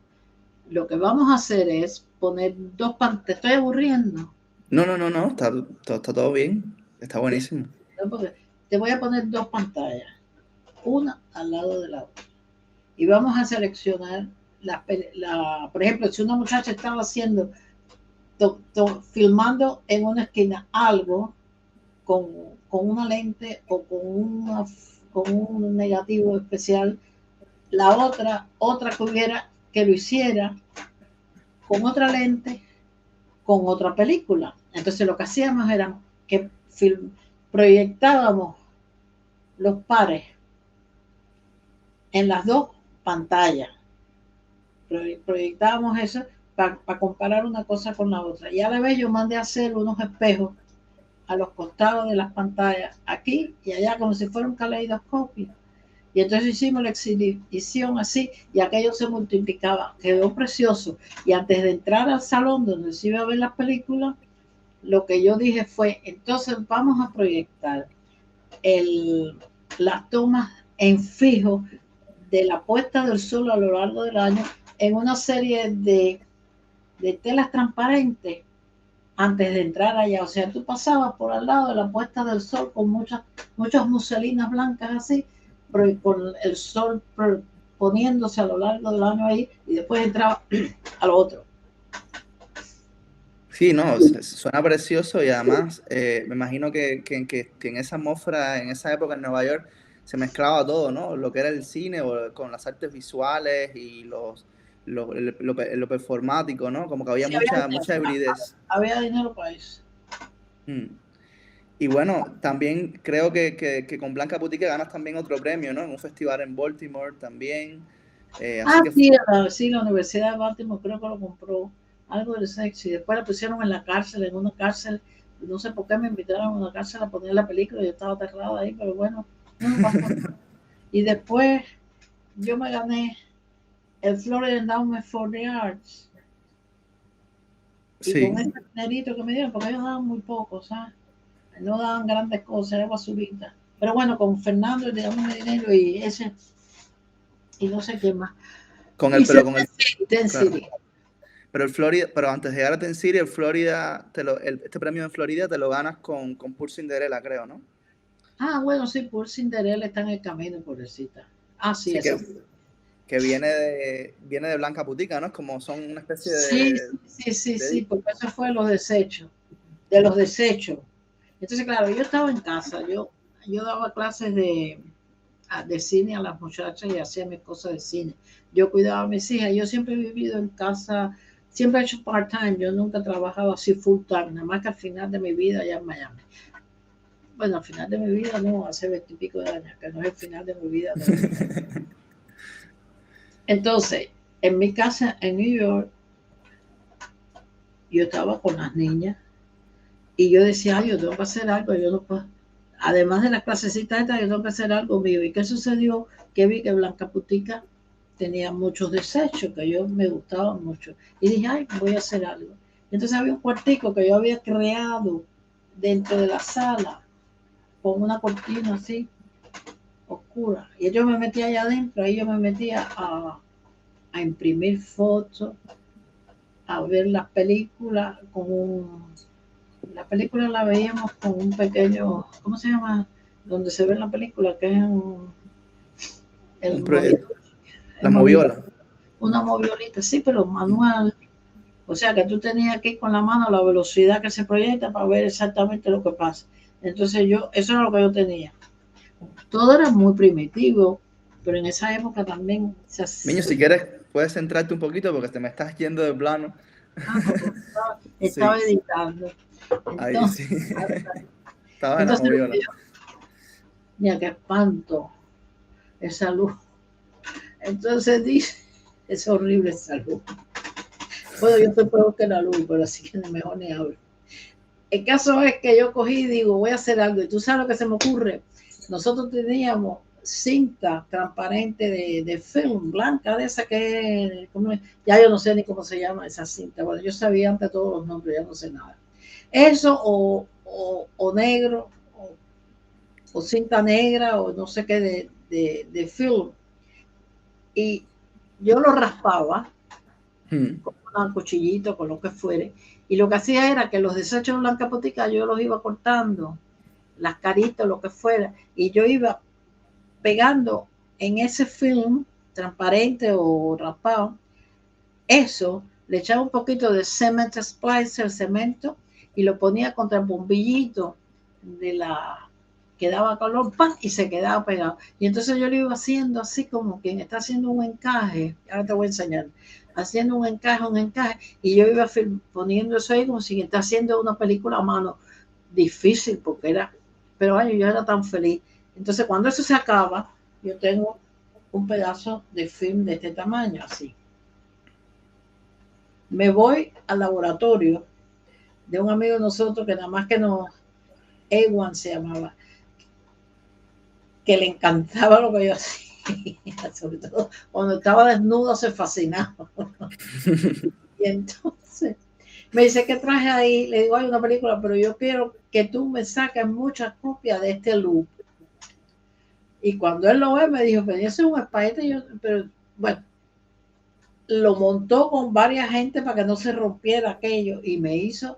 lo que vamos a hacer es poner dos pantallas. Te estoy aburriendo. No, está todo bien, está buenísimo. Te voy a poner dos pantallas, una al lado de la otra. Y vamos a seleccionar, por ejemplo, si una muchacha estaba haciendo, filmando en una esquina algo con una lente o con un negativo especial, la otra que lo hiciera con otra lente, con otra película. Entonces lo que hacíamos era que proyectábamos los pares en las dos pantallas. Proyectábamos eso para comparar una cosa con la otra. Y a la vez yo mandé a hacer unos espejos a los costados de las pantallas, aquí y allá, como si fuera un caleidoscopio. Y entonces hicimos la exhibición así y aquello se multiplicaba. Quedó precioso. Y antes de entrar al salón donde se iba a ver las películas, lo que yo dije fue, entonces vamos a proyectar las tomas en fijo de la puesta del sol a lo largo del año en una serie de telas transparentes antes de entrar allá. O sea, tú pasabas por al lado de la puesta del sol con muchas muselinas blancas así, con el sol poniéndose a lo largo del año ahí, y después entraba a lo otro. Sí, no, suena precioso y además me imagino que en esa atmósfera, en esa época en Nueva York, se mezclaba todo, ¿no? Lo que era el cine con las artes visuales y lo performático, ¿no? Como que había Sí, había mucha dinero, hibridez. había dinero para eso. Mm. Y bueno, también creo que con Blanca Boutique ganas también otro premio, ¿no? En un festival en Baltimore también. Así Ah, que sí, sí, la Universidad de Baltimore creo que lo compró, algo del sexo, y después la pusieron en la cárcel, en una cárcel, no sé por qué me invitaron a una cárcel a poner la película, yo estaba aterrada ahí, pero bueno, no pasó nada. Y después yo me gané el Florida Endowment for the Arts, y con sí, ese dinerito que me dieron, porque ellos daban muy poco, ¿sabes? No daban grandes cosas, era basurita. Pero bueno, con Fernando le damos mi dinero y ese, y no sé qué más. Hice pero con el, Ten claro. City. Pero el Florida, pero antes de llegar a Ten City, el Florida, este premio en Florida te lo ganas con Pur Cinderella, creo, ¿no? Ah, bueno, sí, por Cinderella está en el camino, pobrecita. Ah, sí, Sí, eso. que viene de Blanca Putica, ¿no? Es como son una especie Sí, sí, sí, de sí, porque eso fue los desechos, de los desechos. Entonces, claro, yo estaba en casa, yo daba clases de cine a las muchachas y hacía mis cosas de cine. Yo cuidaba a mis hijas, yo siempre he vivido en casa, siempre he hecho part-time, yo nunca he trabajado así full-time, nada más que al final de mi vida allá en Miami. Bueno, al final de mi vida no, hace 20 y pico de años, que no es el final de mi vida, no. Entonces, en mi casa en New York, yo estaba con las niñas y yo decía, ay, yo tengo que hacer algo, yo no puedo. Además de las clasecitas estas, yo tengo que hacer algo mío. ¿Y qué sucedió? Que vi que Blanca Putica tenía muchos desechos que yo me gustaban mucho. Y dije, ay, voy a hacer algo. Entonces había un cuartico que yo había creado dentro de la sala con una cortina así, oscura. Y yo me metía allá adentro, ahí yo me metía a imprimir fotos, a ver las películas con la película la veíamos con un pequeño, ¿cómo se llama? Donde se ve la película, que es el un movimiento, el la movimiento, moviola. una moviolita, sí, pero manual. O sea que tú tenías aquí con la mano la velocidad que se proyecta para ver exactamente lo que pasa. Entonces eso era lo que yo tenía. Todo era muy primitivo, pero en esa época también Niño, si quieres, puedes centrarte un poquito porque te me estás yendo de plano. porque estaba Sí, editando. ahí sí. Entonces, Estaba en la entonces moviola. mira qué espanto esa luz. Entonces dice, es horrible esa luz. Bueno, yo estoy peor que la luz, pero así que mejor ni hablo. El caso es que yo cogí y digo, voy a hacer algo. Y tú sabes lo que se me ocurre. Nosotros teníamos cinta transparente de film blanca, de esa que, ya yo no sé ni cómo se llama esa cinta. Bueno, yo sabía antes todos los nombres, ya no sé nada. Eso o negro, o cinta negra, o no sé qué de film. Y yo lo raspaba Hmm. con un cuchillito, con lo que fuere. Y lo que hacía era que los desechos de blanca potica yo los iba cortando, las caritas, lo que fuera, y yo iba pegando en ese film transparente o raspado, eso, le echaba un poquito de cement splicer, cemento, y lo ponía contra el bombillito de la que daba calor, ¡pam! Y se quedaba pegado. Y entonces yo lo iba haciendo así como quien está haciendo un encaje, ahora te voy a enseñar, haciendo un encaje, y yo iba poniendo eso ahí como si está haciendo una película a mano, difícil porque era, pero ay, yo era tan feliz. Entonces cuando eso se acaba, yo tengo un pedazo de film de este tamaño, así. Me voy al laboratorio de un amigo de nosotros que nada más que nos, Ewan se llamaba, que le encantaba lo que yo hacía, sobre todo cuando estaba desnudo se fascinaba. Y entonces me dice, ¿qué traje ahí? Le digo, hay una película, pero yo quiero que tú me saques muchas copias de este loop. Y cuando él lo ve, me dijo, pero eso es un espaguete, pero bueno, lo montó con varias gente para que no se rompiera aquello y me hizo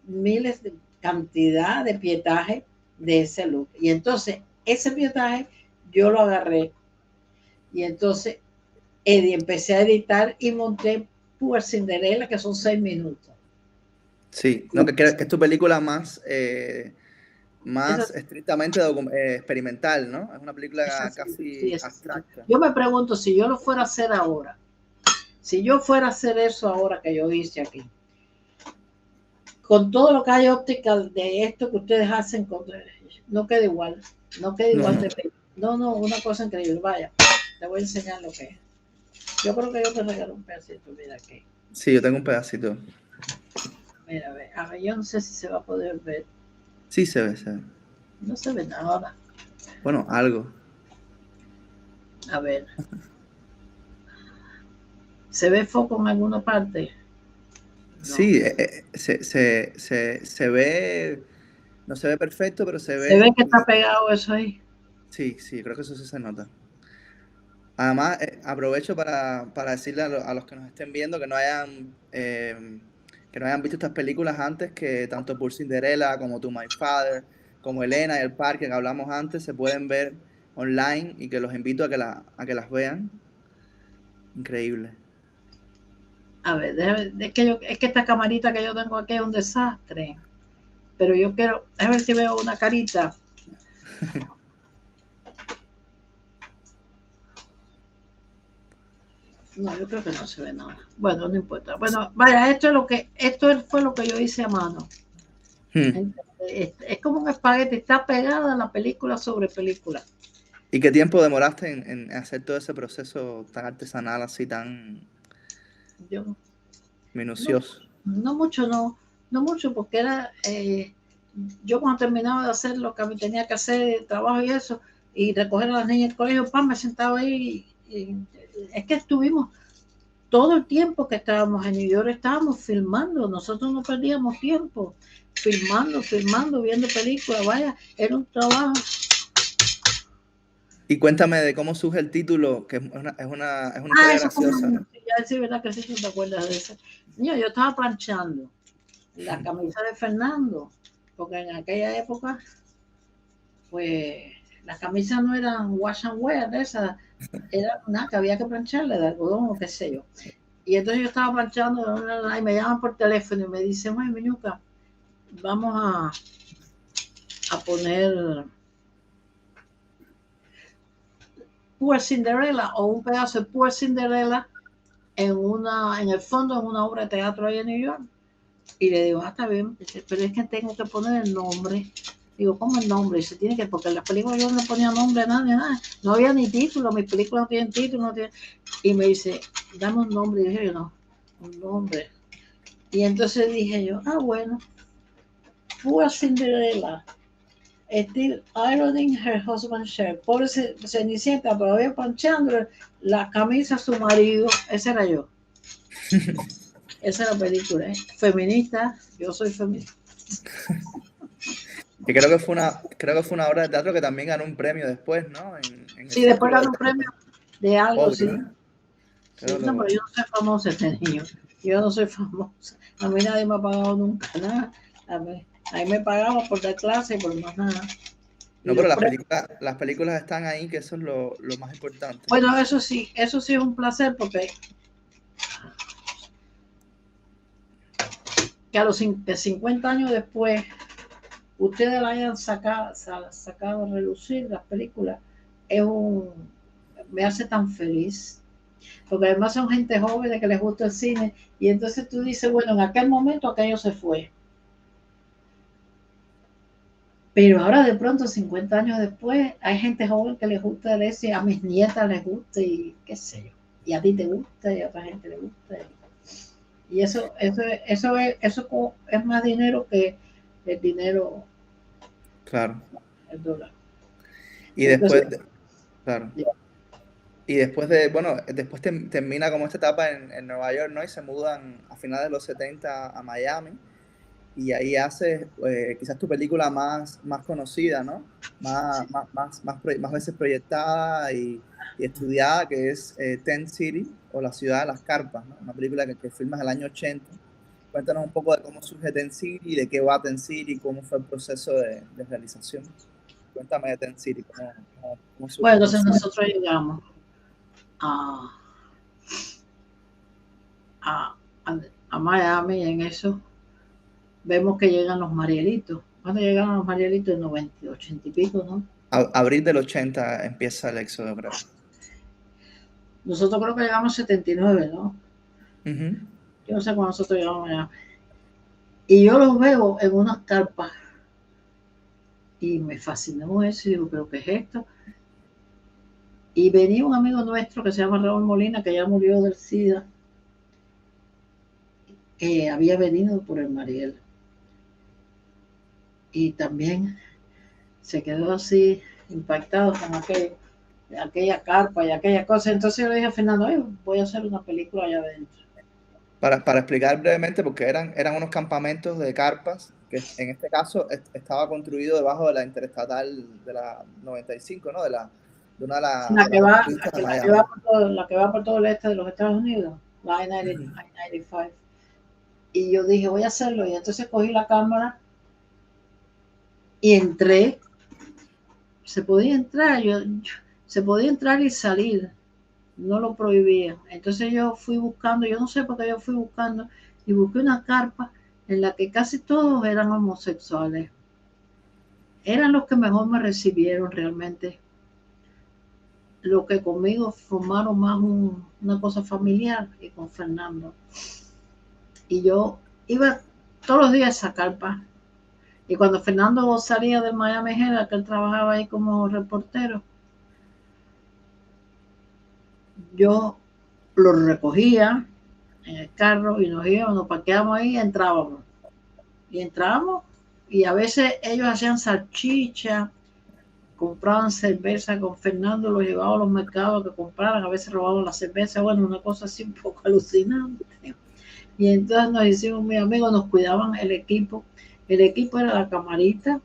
miles de cantidad de pietaje de ese look. Y entonces ese pietaje yo lo agarré y entonces empecé a editar y monté Poor Cinderella, que son 6 minutos. Sí, no, que es tu película Esa, más estrictamente experimental, ¿no? Es una película sí, sí, casi sí. abstracta. Yo me pregunto si yo lo fuera a hacer ahora, si yo fuera a hacer eso ahora que yo hice aquí, con todo lo que hay óptica de esto que ustedes hacen, no queda igual, no queda igual No. de bello. No, una cosa increíble. Vaya, te voy a enseñar lo que es. Yo creo que yo te regalo un pedacito, mira aquí. Sí, yo tengo un pedacito. Mira, a ver, yo no sé si se va a poder ver. Sí, se ve, se ve. No se ve nada. Bueno, algo. A ver. ¿Se ve foco en alguna parte? No. Sí, se ve, no se ve perfecto, pero se ¿Se ve ve. que está pegado eso ahí? Sí, sí, creo que eso sí se nota. Además, aprovecho para decirle a los que nos estén viendo que no hayan visto estas películas antes, que tanto por Cinderella como To My Father, como Elena y el parque que hablamos antes, se pueden ver online y que los invito a que las vean. Increíble. A ver, es que esta camarita que yo tengo aquí es un desastre. Pero yo quiero, a ver si veo una carita. No, yo creo que no se ve nada. Bueno, no importa. Bueno, vaya, esto fue lo que yo hice a mano. Hmm. Es como un espagueti, está pegada a la película sobre película. ¿Y qué tiempo demoraste en hacer todo ese proceso tan artesanal, así tan Yo no, minucioso? no mucho, porque era yo cuando terminaba de hacer lo que me tenía que hacer, el trabajo y eso, y recoger a las niñas del colegio, me sentaba ahí. Es que estuvimos todo el tiempo que estábamos en New York, estábamos filmando, nosotros no perdíamos tiempo, filmando, viendo películas, vaya, era un trabajo. Y cuéntame de cómo surge el título, que es una historia Eso como, graciosa. ya sí, verdad que sí, tú te acuerdas de eso. Yo estaba planchando la camisa de Fernando, porque en aquella época, pues, las camisas no eran wash and wear, esas, era nada, que había que plancharle de algodón o qué sé yo. Y entonces yo estaba planchando y me llaman por teléfono y me dicen, bueno, Miñuca, vamos a poner Poor Cinderella o un pedazo de Poor Cinderella en el fondo en una obra de teatro ahí en New York. Y le digo, está bien, pero es que tengo que poner el nombre. Digo, ¿cómo el nombre? Y se tiene que, porque en las películas yo no ponía nombre a nadie, nada. No había ni título, mis películas no tienen título, no tienen. Y me dice, dame un nombre. Y dije yo, no, un nombre. Y entonces dije yo, bueno, Poor Cinderella, still ironing her husband's shirt. Pobre Cenicienta, todavía planchándole la camisa a su marido. Ese era yo. Esa era la película, ¿eh? Feminista, yo soy feminista. Que creo que fue una obra de teatro que también ganó un premio después, ¿no? En el Sí, después Círculo de ganó un premio de algo, Obvio, sí. ¿eh? Sí, Creo no, pero lo- yo no soy famosa este niño. Yo no soy famosa. A mí nadie me ha pagado nunca nada. A mí me pagaba por dar clase y por más nada. Y No, pero los premios. las películas están ahí, que eso es lo más importante. Bueno, eso sí es un placer porque que a los 50 años después ustedes la hayan sacado a relucir las películas, me hace tan feliz. Porque además son gente joven que les gusta el cine y entonces tú dices, bueno, en aquel momento aquello se fue. Pero ahora de pronto, 50 años después, hay gente joven que les gusta el ese, a mis nietas les gusta y qué sé yo. Y a ti te gusta y a otra gente le gusta. Y eso es más dinero que el dinero, Claro. el dólar. Y Entonces, claro. Y después de, bueno, después termina como esta etapa en Nueva York, ¿no? Y se mudan a finales de los 70 a Miami. Y ahí haces quizás tu película más conocida, ¿no? Más veces proyectada y estudiada, que es Tent City o La Ciudad de las Carpas, ¿no? Una película que filmas el año 80. Cuéntanos un poco de cómo surge Tent City, de qué va Tent City, cómo fue el proceso de realización. Cuéntame de Tent City, cómo surge bueno, Tent entonces City. nosotros llegamos a, a, a Miami y en eso vemos que llegan los Marielitos. ¿Cuándo llegaron los Marielitos? En 90, 80 y pico, ¿no? Abril del 80 empieza el éxodo, creo. Nosotros creo que llegamos en 79, ¿no? Ujú. Yo no sé cuándo nosotros llegamos allá. Y yo los veo en unas carpas y me fascinó eso y digo, pero ¿qué es esto? Y venía un amigo nuestro que se llama Raúl Molina, que ya murió del SIDA, había venido por el Mariel. Y también se quedó así impactado con aquella carpa y aquella cosa. Entonces yo le dije a Fernando, voy a hacer una película allá adentro. Para explicar brevemente, porque eran unos campamentos de carpas, que en este caso estaba construido debajo de la Interestatal de la 95, ¿no? De una La de las que va, autopistas de Miami. la que va por todo el este de los Estados Unidos, la I-95. Y yo dije, voy a hacerlo. Y entonces cogí la cámara y entré. Se podía entrar, se podía entrar y salir, no lo prohibía. Entonces yo fui buscando, yo no sé por qué yo fui buscando, y busqué una carpa en la que casi todos eran homosexuales. Eran los que mejor me recibieron realmente. Los que conmigo formaron más una cosa familiar y con Fernando. Y yo iba todos los días a esa carpa. Y cuando Fernando salía de Miami Herald, que él trabajaba ahí como reportero, yo lo recogía en el carro y nos íbamos, nos parqueábamos ahí y entrábamos. Y entrábamos y a veces ellos hacían salchicha, compraban cerveza con Fernando, los llevaban a los mercados que compraran, a veces robaban la cerveza, bueno, una cosa así un poco alucinante. Y entonces nos hicimos muy amigos, nos cuidaban el equipo. El equipo era la camarita,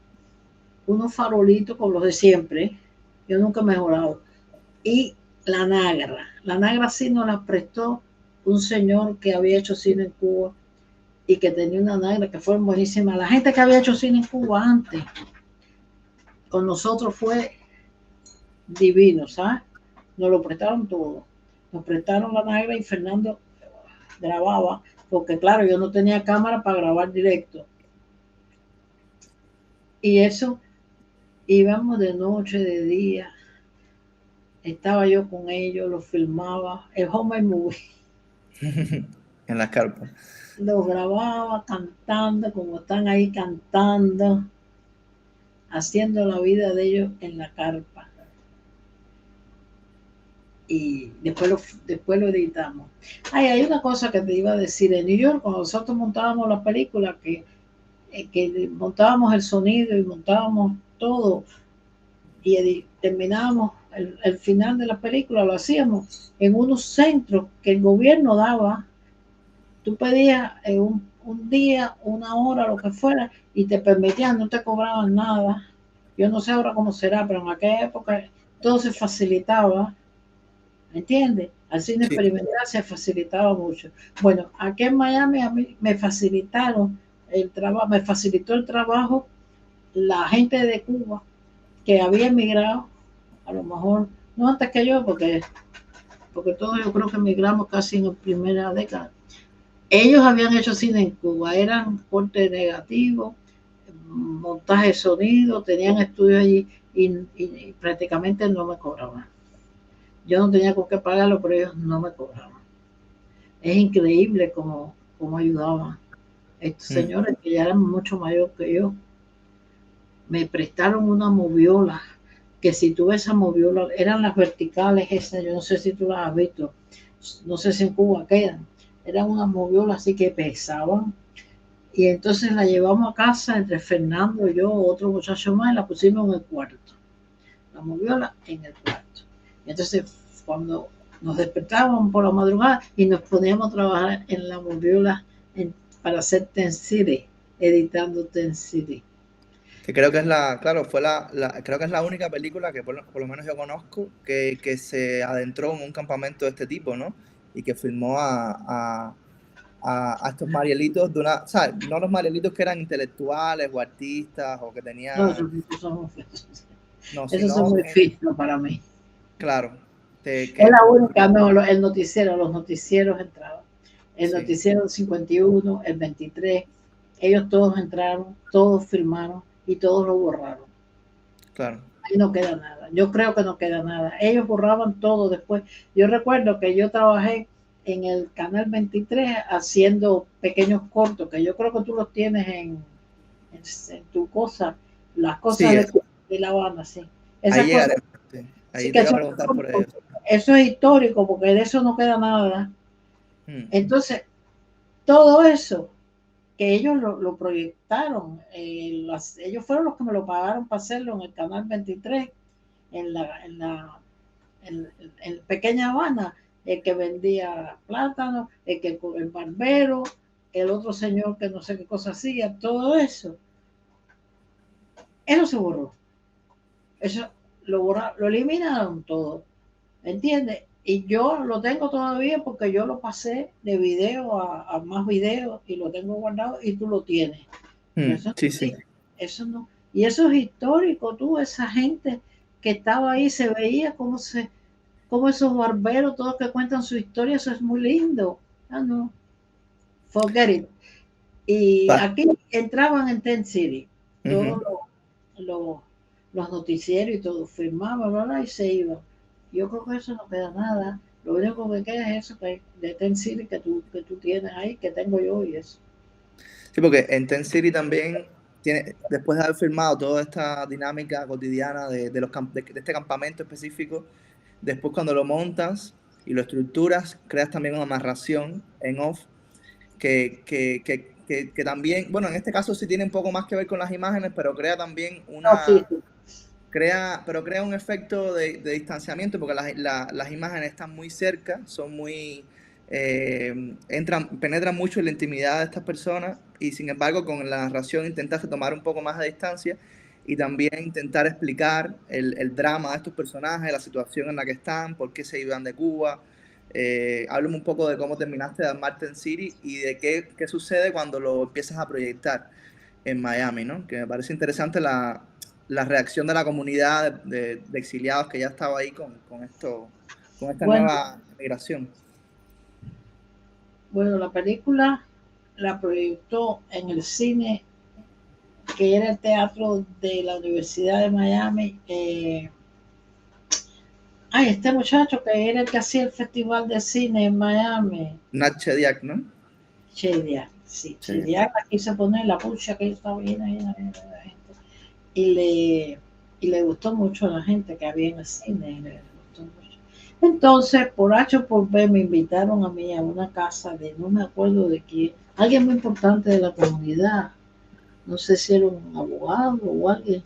unos farolitos con los de siempre, yo nunca he mejorado. Y la Nagra sí nos la prestó un señor que había hecho cine en Cuba y que tenía una Nagra que fue buenísima. La gente que había hecho cine en Cuba antes con nosotros fue divino, ¿sabes? Nos lo prestaron todo. Nos prestaron la Nagra y Fernando grababa, porque claro, yo no tenía cámara para grabar directo. Y eso íbamos de noche, de día. Estaba yo con ellos, lo filmaba, el home movie. En las carpas. Los grababa cantando, como están ahí cantando, haciendo la vida de ellos en la carpa. Y después lo editamos. Ay, hay una cosa que te iba a decir. En New York, cuando nosotros montábamos la película, que montábamos el sonido y montábamos todo, y terminábamos el final de la película, lo hacíamos en unos centros que el gobierno daba. Tú pedías un día, una hora, lo que fuera, y te permitían, no te cobraban nada. Yo no sé ahora cómo será, pero en aquella época todo se facilitaba, ¿me entiendes? Al cine Sí. experimental se facilitaba mucho. Bueno, aquí en Miami a mí me facilitaron el trabajo, me facilitó el trabajo la gente de Cuba que había emigrado, a lo mejor, no antes que yo, porque todos yo creo que emigramos casi en la primera década. Ellos habían hecho cine en Cuba, eran corte negativo, montaje de sonido, tenían estudios allí y prácticamente no me cobraban. Yo no tenía con qué pagarlo, pero ellos no me cobraban. Es increíble cómo ayudaban. Estos Mm. señores que ya eran mucho mayor que yo, me prestaron una moviola, que si tú ves esa moviola, eran las verticales esas, yo no sé si tú las has visto, no sé si en Cuba quedan, eran unas moviolas así que pesaban, y entonces la llevamos a casa entre Fernando, yo, otro muchacho más, y la pusimos en el cuarto, la moviola en el cuarto. Y entonces cuando nos despertábamos por la madrugada y nos poníamos a trabajar en la moviola para hacer Ten City, editando Ten City. Que creo que es claro, creo que es la única película que por lo menos yo conozco que se adentró en un campamento de este tipo, ¿no? Y que filmó a estos Marielitos ¿sabes? No los Marielitos que eran intelectuales o artistas o que No, tenían, no, esos son sino, muy finos para mí. claro, Es que la como, única, no, el noticiero, los noticieros entraban. El sí, noticiero 51, el 23, ellos todos entraron, todos firmaron y todos lo borraron. claro, Ahí no queda nada. Yo creo que no queda nada. Ellos borraban todo después. Yo recuerdo que yo trabajé en el Canal 23 haciendo pequeños cortos, que yo creo que tú los tienes en tu cosa, las cosas Sí, de La Habana, sí. ahí Esas cosas, llegaré. Sí. sí Ahí te que iba a son, preguntar por ello. eso es histórico, porque de eso no queda nada. Mm. Entonces, todo eso que ellos lo proyectaron, ellos fueron los que me lo pagaron para hacerlo en el Canal 23, en Pequeña Habana, el que vendía plátano, el barbero, el otro señor que no sé qué cosa hacía, todo eso. Eso se borró. Eso lo eliminaron todo. ¿Entiendes? Y yo lo tengo todavía porque yo lo pasé de video a más video y lo tengo guardado y tú lo tienes. Pero Mm, sí, sí. eso no. Y eso es histórico, tú, esa gente que estaba ahí, se veía como esos barberos, todos que cuentan su historia, eso es muy lindo. Ah, no, forget it. Y Pa- aquí entraban en Ten City, todos Ujú. los, los noticieros y todo, firmaban, ¿verdad? Y se iban. Yo creo que eso no queda nada. Lo único que queda es eso de Ten City que tú tienes ahí, que tengo yo y eso. Sí, porque en Ten City también tiene, después de haber filmado toda esta dinámica cotidiana de este campamento específico, después cuando lo montas y lo estructuras, creas también una narración en off que también, bueno, en este caso sí tiene un poco más que ver con las imágenes, pero crea también No, sí, sí. pero crea un efecto de distanciamiento porque las imágenes están muy cerca, son muy, penetran mucho en la intimidad de estas personas y sin embargo con la narración intentaste tomar un poco más de distancia y también intentar explicar el drama de estos personajes, la situación en la que están, por qué se iban de Cuba. Háblame un poco de cómo terminaste de armar Ten City y de qué sucede cuando lo empiezas a proyectar en Miami, ¿no? Que me parece interesante la reacción de la comunidad de exiliados que ya estaba ahí con esta Bueno, nueva migración. bueno, la película la proyectó en el cine que era el teatro de la Universidad de Miami. Este muchacho que era el que hacía el festival de cine en Miami, Nat Chediak, ¿no? Chediak, sí, Sí. Chediak la quise poner la pucha que estaba llena de la gente. Y le, y le gustó mucho a la gente que había en el cine, le gustó mucho. Entonces, por H o por B, me invitaron a mí a una casa de, no me acuerdo de quién, alguien muy importante de la comunidad, no sé si era un abogado o alguien,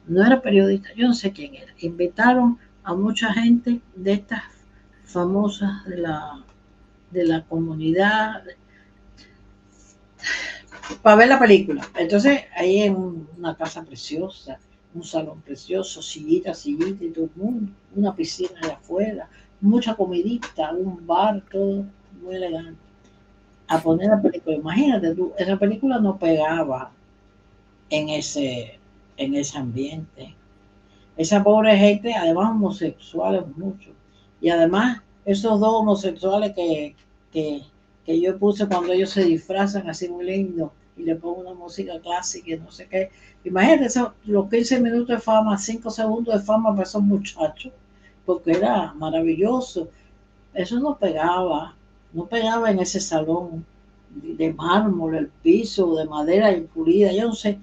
no era periodista, yo no sé quién era. Invitaron a mucha gente de estas famosas de la comunidad para ver la película. Entonces, ahí en una casa preciosa, un salón precioso, sillita y todo el mundo, una piscina allá afuera, mucha comidita, un bar, todo muy elegante. A poner la película, imagínate tú, esa película no pegaba en en ese ambiente. Esa pobre gente, además homosexuales mucho. Y además, esos dos homosexuales que, que yo puse cuando ellos se disfrazan así muy lindo y le pongo una música clásica y no sé qué. Imagínate eso, los 15 minutos de fama, 5 segundos de fama para esos muchachos, porque era maravilloso. Eso no pegaba en ese salón de mármol, el piso, de madera y pulida, yo no sé.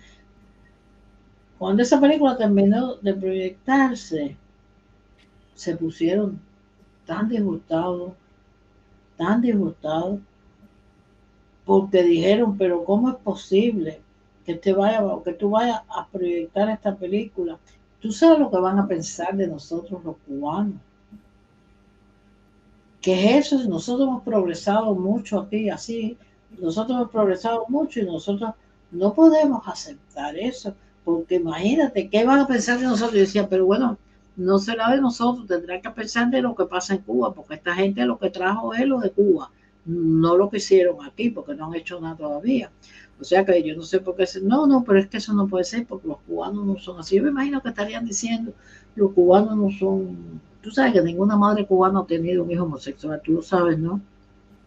Cuando esa película terminó de proyectarse, se pusieron tan tan disgustados, porque dijeron, pero ¿cómo es posible que tú vayas a proyectar esta película? Tú sabes lo que van a pensar de nosotros los cubanos. ¿Qué es eso? Nosotros hemos progresado mucho aquí, así, nosotros hemos progresado mucho y nosotros no podemos aceptar eso, porque imagínate, ¿qué van a pensar de nosotros? Yo decía, pero bueno, no será de nosotros, tendrán que pensar de lo que pasa en Cuba, porque esta gente lo que trajo es lo de Cuba, no lo que hicieron aquí, porque no han hecho nada todavía. O sea que yo no sé por qué, no, pero es que eso no puede ser, porque los cubanos no son así. Yo me imagino que estarían diciendo, los cubanos no son. Tú sabes que ninguna madre cubana ha tenido un hijo homosexual, tú lo sabes, ¿no?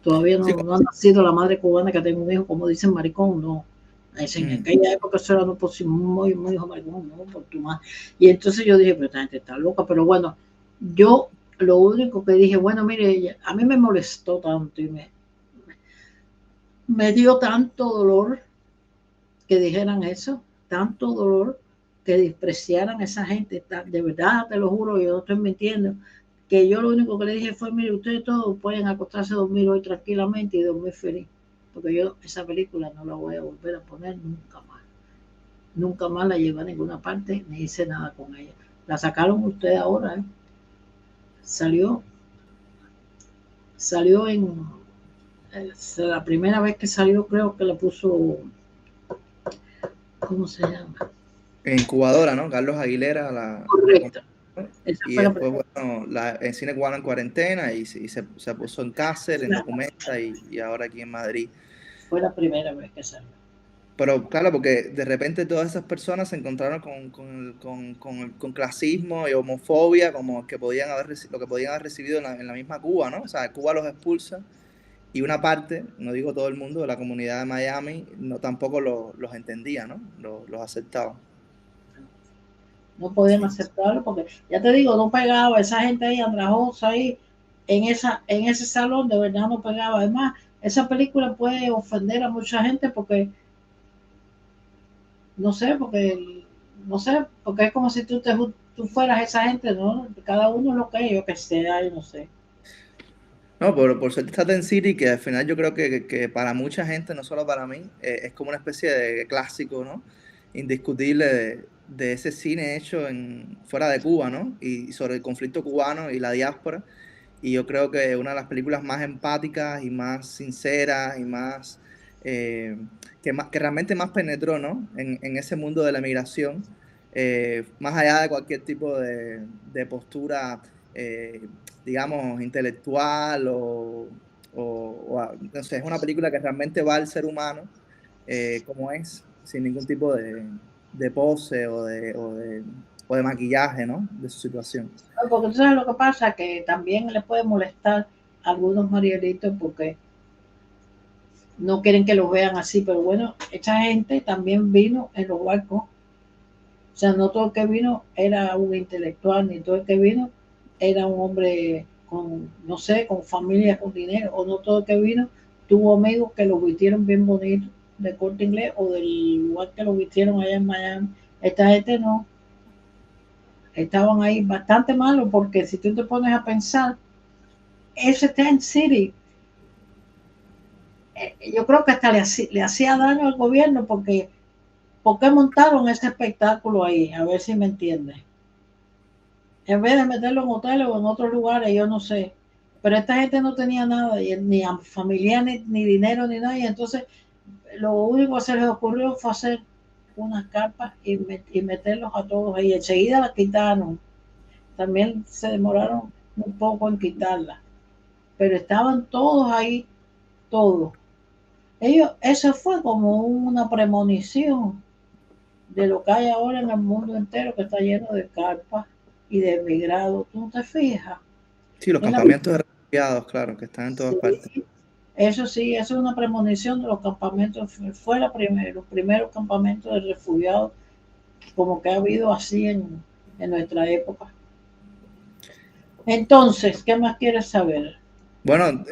Todavía Sí, no ha nacido la madre cubana que tenga un hijo, como dicen maricón, no. En mm, aquella época eso era no posible, muy hijo maricón, no, por tu madre. Y entonces yo dije, pero esta gente está loca, pero bueno, yo lo único que dije, bueno, mire, a mí me molestó tanto y me dio tanto dolor que dijeran eso, tanto dolor que despreciaran a esa gente, de verdad, te lo juro, yo no estoy mintiendo, que yo lo único que le dije fue, mire, ustedes todos pueden acostarse a dormir hoy tranquilamente y dormir feliz, porque yo esa película no la voy a volver a poner nunca más. Nunca más la llevé a ninguna parte, ni hice nada con ella. La sacaron ustedes ahora, ¿eh? Salió, salió la primera vez que salió creo que le puso, ¿cómo se llama? Incubadora, ¿no? Carlos Aguilera la Correcto. compró, Esa y fue la después, primera. bueno, el cine cubano en cuarentena y se puso en Cáceres, en Documenta y ahora aquí en Madrid. Fue la primera vez que salió. Pero claro, porque de repente todas esas personas se encontraron con clasismo y homofobia como que podían lo que podían haber recibido en la misma Cuba, ¿no? O sea, Cuba los expulsa y una parte, no digo todo el mundo, de la comunidad de Miami no tampoco los entendía, ¿no? Los aceptaba. No podían Sí. aceptarlo porque, ya te digo, no pegaba esa gente ahí andrajosa ahí en ese salón, de verdad no pegaba. Además, esa película puede ofender a mucha gente porque, no sé, porque, no sé, porque es como si tú fueras esa gente, ¿no? Cada uno lo que es, yo que sea, yo no sé. No, por suerte está Ten City, que al final yo creo que para mucha gente, no solo para mí, es como una especie de clásico, ¿no? Indiscutible de ese cine hecho fuera de Cuba, ¿no? Y sobre el conflicto cubano y la diáspora. Y yo creo que es una de las películas más empáticas y más sinceras y eh, que realmente más penetró, ¿no? En ese mundo de la migración, más allá de cualquier tipo de postura, digamos, intelectual no sé, es una película que realmente va al ser humano como es, sin ningún tipo de pose o de maquillaje, ¿no? De su situación. Porque tú sabes lo que pasa, que también le puede molestar a algunos marielitos porque no quieren que los vean así, pero bueno, esta gente también vino en los barcos. O sea, no todo el que vino era un intelectual, ni todo el que vino era un hombre con, no sé, con familia, con dinero, o no todo el que vino tuvo amigos que lo vistieron bien bonito de Corte Inglés o del lugar que lo vistieron allá en Miami. Esta gente no, estaban ahí bastante malos porque si tú te pones a pensar, ese Tent City, yo creo que hasta le hacía daño al gobierno porque ¿por qué montaron ese espectáculo ahí? A ver si me entiendes. En vez de meterlo en hoteles o en otros lugares, yo no sé. Pero esta gente no tenía nada, ni familia, ni dinero, ni nada. Y entonces lo único que se les ocurrió fue hacer unas carpas y meterlos a todos ahí. Enseguida la quitaron. También se demoraron un poco en quitarla. Pero estaban todos ahí, todos. Eso fue como una premonición de lo que hay ahora en el mundo entero, que está lleno de carpas y de emigrados. ¿Tú no te fijas? Sí, los En la, campamentos de refugiados, claro, que están en todas sí, partes. eso sí, eso es una premonición de los campamentos. Fue los primeros campamentos de refugiados como que ha habido así en nuestra época. Entonces, ¿qué más quieres saber? Bueno,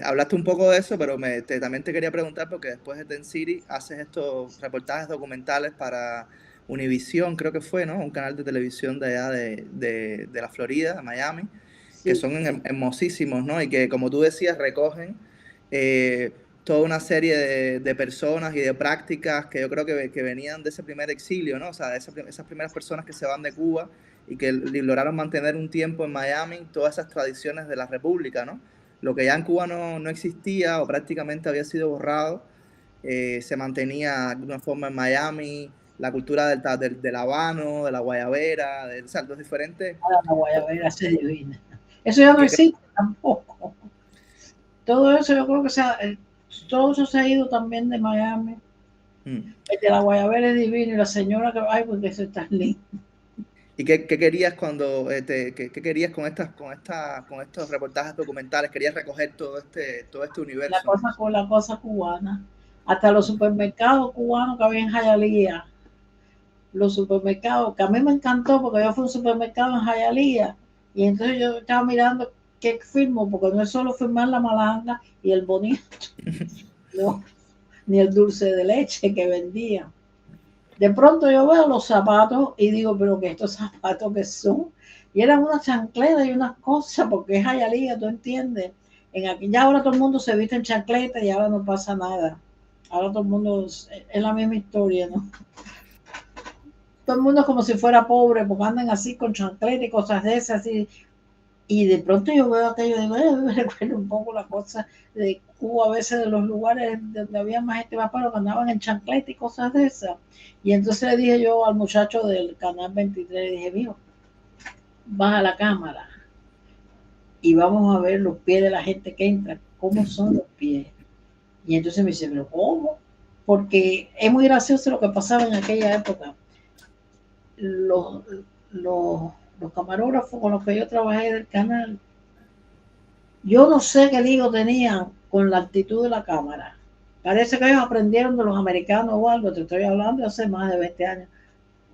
hablaste un poco de eso, pero también te quería preguntar, porque después de Ten City haces estos reportajes documentales para Univision, creo que fue, ¿no? Un canal de televisión de allá de la Florida, de Miami, que Sí, son hermosísimos, ¿no? Y que, como tú decías, recogen toda una serie de personas y de prácticas que yo creo que venían de ese primer exilio, ¿no? O sea, esas primeras personas que se van de Cuba y que lograron mantener un tiempo en Miami todas esas tradiciones de la República, ¿no? Lo que ya en Cuba no existía o prácticamente había sido borrado, se mantenía de alguna forma en Miami, la cultura del habano, de la guayabera, o sea, los diferentes... la guayabera se divina. Eso ya Y no que, existe tampoco. Todo eso yo creo que todo eso se ha ido también de Miami. mm. El de la guayabera es divino y la señora que ay, porque eso está lindo. ¿Y qué querías qué querías con estos reportajes documentales? ¿Querías recoger todo este universo, ¿no? La cosa cubana. Hasta los supermercados cubanos que había en Jayalía. Los supermercados, que a mí me encantó porque yo fui a un supermercado en Jayalía. Y entonces yo estaba mirando qué firmo, porque no es solo firmar la malanga y el bonito, no, ni el dulce de leche que vendían. De pronto yo veo los zapatos y digo, pero que estos zapatos que son. Y eran unas chancletas y unas cosas, porque es Hialeah, tú entiendes. Ya ahora todo el mundo se viste en chancletas y ahora no pasa nada. Ahora todo el mundo es la misma historia, ¿no? Todo el mundo es como si fuera pobre, porque andan así con chancletas y cosas de esas. Y de pronto yo veo aquello, digo, me recuerda un poco la cosa de Cuba, a veces de los lugares donde había más gente más para que andaban en chancleta y cosas de esas. Y entonces le dije yo al muchacho del canal 23, le dije, mijo, baja la cámara y vamos a ver los pies de la gente que entra, cómo son los pies. Y entonces me dice, pero ¿cómo? Porque es muy gracioso lo que pasaba en aquella época. Los, los, los camarógrafos con los que yo trabajé del canal, yo no sé qué lío tenían con la actitud de la cámara. Parece que ellos aprendieron de los americanos o algo, te estoy hablando de hace más de 20 años,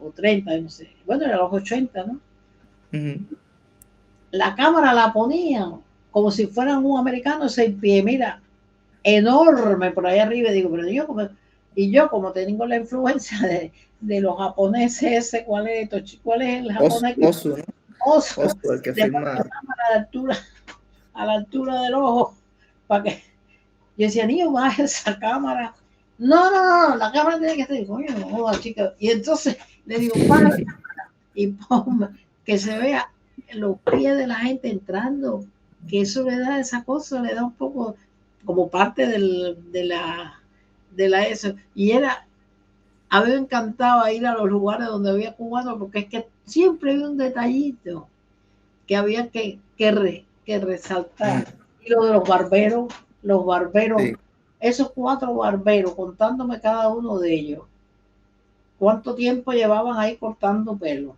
o 30, no sé. Bueno, era los 80, ¿no? La cámara la ponían como si fueran un americano 6 pies, mira, enorme por ahí arriba. Y digo, pero yo como tengo la influencia de los japoneses, ese, ¿cuál es el japonés? Oso, ¿no? Oso, Oso, el que le ponen la firma. cámara a la altura del ojo, para que yo decía, niño, baja esa cámara. No, la cámara tiene que estar, coño, no joda, chica. Y entonces le digo, baja la cámara y ponme, que se vea los pies de la gente entrando, que eso le da esa cosa, le da un poco como parte de la eso. Y a mí me encantaba ir a los lugares donde había cubanos, porque es que siempre había un detallito que había que resaltar. Y lo de los barberos, Sí, esos 4 barberos, contándome cada uno de ellos, cuánto tiempo llevaban ahí cortando pelo.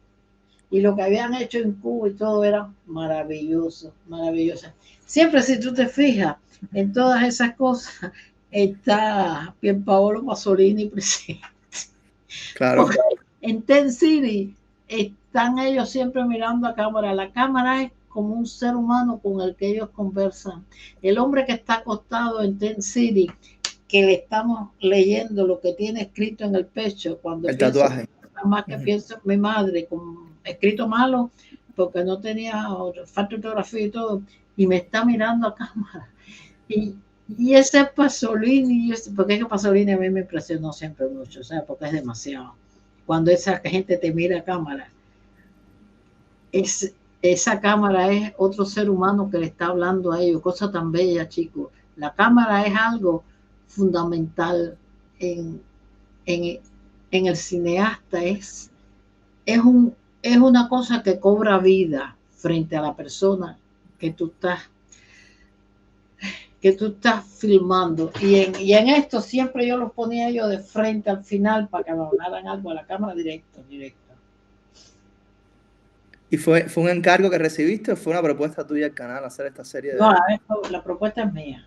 Y lo que habían hecho en Cuba y todo era maravilloso, maravilloso. Siempre si tú te fijas en todas esas cosas, está Pierpaolo Pasolini presente. claro. Porque en Ten City están ellos siempre mirando a cámara. La cámara es como un ser humano con el que ellos conversan. El hombre que está acostado en Ten City, que le estamos leyendo lo que tiene escrito en el pecho, cuando El pienso, tatuaje. más que pienso en mi madre, con escrito malo, porque no tenía falta de ortografía y todo, y me está mirando a cámara. Y, y ese Pasolini, porque es que Pasolini a mí me impresionó siempre mucho, o sea, porque es demasiado. Cuando esa gente te mira a cámara, esa cámara es otro ser humano que le está hablando a ellos, cosa tan bella, chicos. La cámara es algo fundamental en, en, en el cineasta, es, un, es una cosa que cobra vida frente a la persona que tú estás filmando. Y en esto siempre yo los ponía yo de frente al final para que me hablaran algo a la cámara directo. ¿Y fue un encargo que recibiste o fue una propuesta tuya al canal hacer esta serie No, de... la propuesta es mía,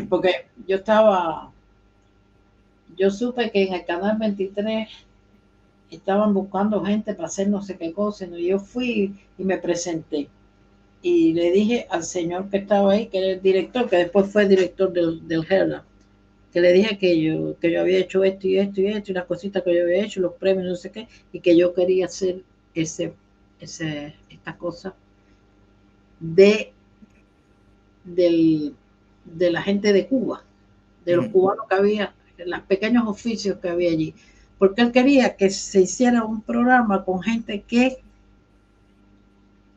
porque yo supe que en el canal 23 estaban buscando gente para hacer no sé qué cosa, ¿no? Y yo fui y me presenté. Y le dije al señor que estaba ahí, que era el director, que después fue director del Herald, que le dije que yo había hecho esto y esto y esto, y las cositas que yo había hecho, los premios, no sé qué, y que yo quería hacer esta cosa de, del, de la gente de Cuba, de los cubanos que había, de los pequeños oficios que había allí, porque él quería que se hiciera un programa con gente que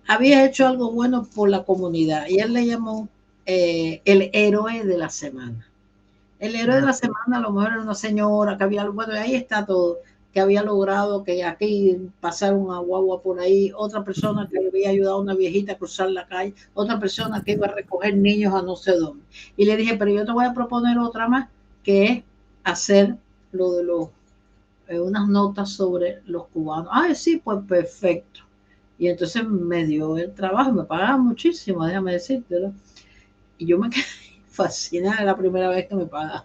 había hecho algo bueno por la comunidad, y él le llamó el héroe de la semana. El héroe de la semana a lo mejor era una señora que había, bueno, ahí está todo, que había logrado que aquí pasara una guagua por ahí, otra persona que había ayudado a una viejita a cruzar la calle, otra persona que iba a recoger niños a no sé dónde. Y le dije, pero yo te voy a proponer otra más, que es hacer lo de unas notas sobre los cubanos. Ah, sí, pues perfecto. Y entonces me dio el trabajo, me pagaba muchísimo, déjame decirte, ¿no? Y yo me quedé fascinada la primera vez que me pagaban.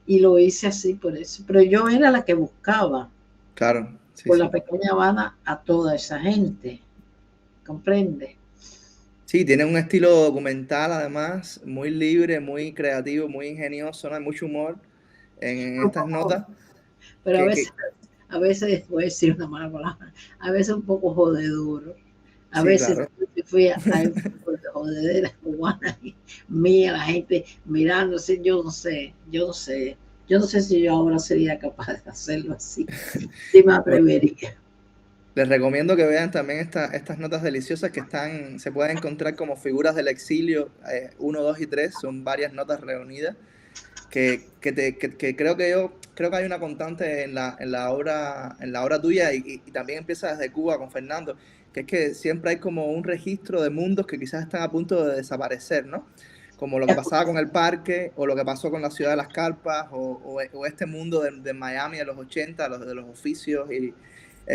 Y lo hice así por eso. Pero yo era la que buscaba Claro, sí, por la sí. pequeña Habana a toda esa gente. ¿comprende? Sí, tiene un estilo documental además, muy libre, muy creativo, muy ingenioso, ¿no? Hay mucho humor en estas notas Pero que, que a veces, voy a decir una mala palabra, a veces un poco jodeduro. A sí, veces claro. fui a jodederas cubanas y mía, la gente mirándose, yo no sé si yo ahora sería capaz de hacerlo así, si me Bueno, atrevería. les recomiendo que vean también estas notas deliciosas que se pueden encontrar como figuras del exilio, 1, 2 y 3, son varias notas reunidas que creo que hay una constante en la obra tuya y también empieza desde Cuba con Fernando, que es que siempre hay como un registro de mundos que quizás están a punto de desaparecer, ¿no? Como lo que pasaba con el parque, o lo que pasó con la ciudad de las carpas, o este mundo de Miami de los 80, de los oficios, y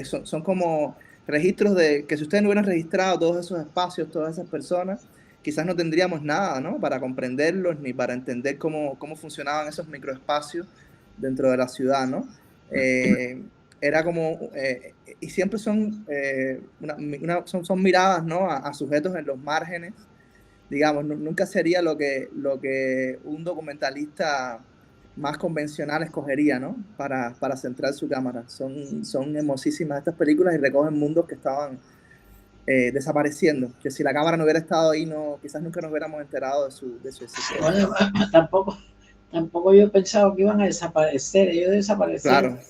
son como registros de que si ustedes no hubieran registrado todos esos espacios, todas esas personas, quizás no tendríamos nada, ¿no? Para comprenderlos ni para entender cómo funcionaban esos microespacios dentro de la ciudad, ¿no? Era como, y siempre son miradas, ¿no? A sujetos en los márgenes, digamos, nunca sería lo que un documentalista más convencional escogería, ¿no? Para centrar su cámara. Son hermosísimas estas películas y recogen mundos que estaban desapareciendo, que si la cámara no hubiera estado ahí, no, quizás nunca nos hubiéramos enterado de su existencia. Bueno, tampoco yo he pensado que iban a desaparecer, ellos desaparecieron. Claro.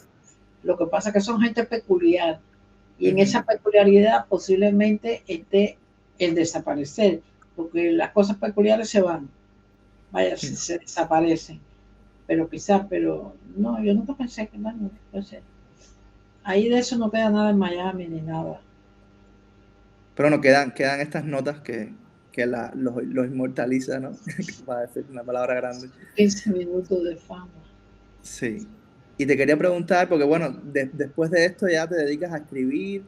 Lo que pasa es que son gente peculiar y en Ujú. esa peculiaridad posiblemente esté el desaparecer, porque las cosas peculiares se van, vaya, se desaparecen, pero no, yo nunca pensé que, bueno, no sé, ahí de eso no queda nada en Miami ni nada. Pero no, quedan estas notas que los inmortaliza, ¿no? Para decir una palabra grande. 15 minutos de fama. Sí. Y te quería preguntar, porque bueno, después de esto ya te dedicas a escribir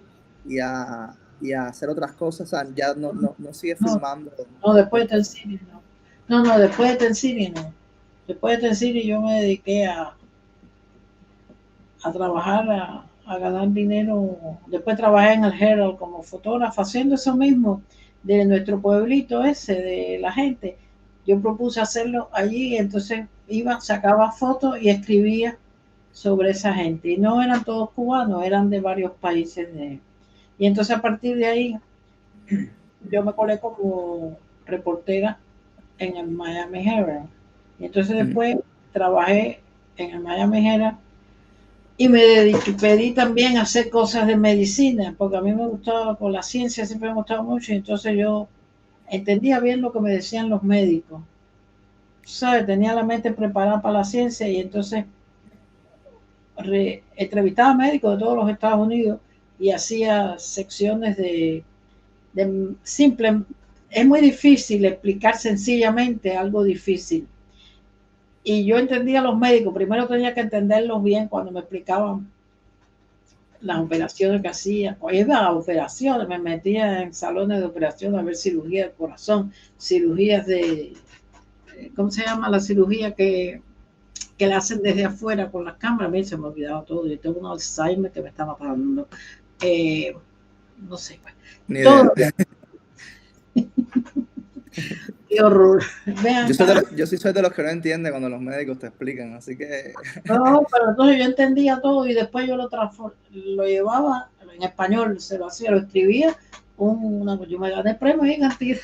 y a hacer otras cosas, o sea, ya no sigues No, filmando no, después de después. Tensini, no. No, después de Tensini, no. Después de Tensini yo me dediqué a trabajar, a ganar dinero. Después trabajé en el Herald como fotógrafa, haciendo eso mismo de nuestro pueblito ese, de la gente. Yo propuse hacerlo allí, entonces iba, sacaba fotos y escribía sobre esa gente. Y no eran todos cubanos, eran de varios países. Y entonces a partir de ahí yo me colé como reportera en el Miami Herald. Y entonces Ujú. después trabajé en el Miami Herald y me dediqué, pedí también a hacer cosas de medicina, porque a mí me gustaba, con la ciencia siempre me gustaba mucho, y entonces yo entendía bien lo que me decían los médicos. ¿Sabes? Tenía la mente preparada para la ciencia y entonces entrevistaba a médicos de todos los Estados Unidos y hacía secciones de simple. Es muy difícil explicar sencillamente algo difícil. Y yo entendía a los médicos, primero tenía que entenderlos bien cuando me explicaban las operaciones que hacía. O iba a operaciones, me metía en salones de operación a ver cirugía del corazón, cirugías de, ¿cómo se llama? La cirugía que la hacen desde afuera con las cámaras. A mí se me ha olvidado todo, yo tengo un Alzheimer que me está matando. Eh, no sé, pues. Ni idea. Todo, qué horror. Vean acá. Yo sí soy de los que no entiende cuando los médicos te explican, así que No, pero entonces yo entendía todo y después yo lo llevaba en español, se lo hacía, lo escribía. Yo me gané premios y cantidad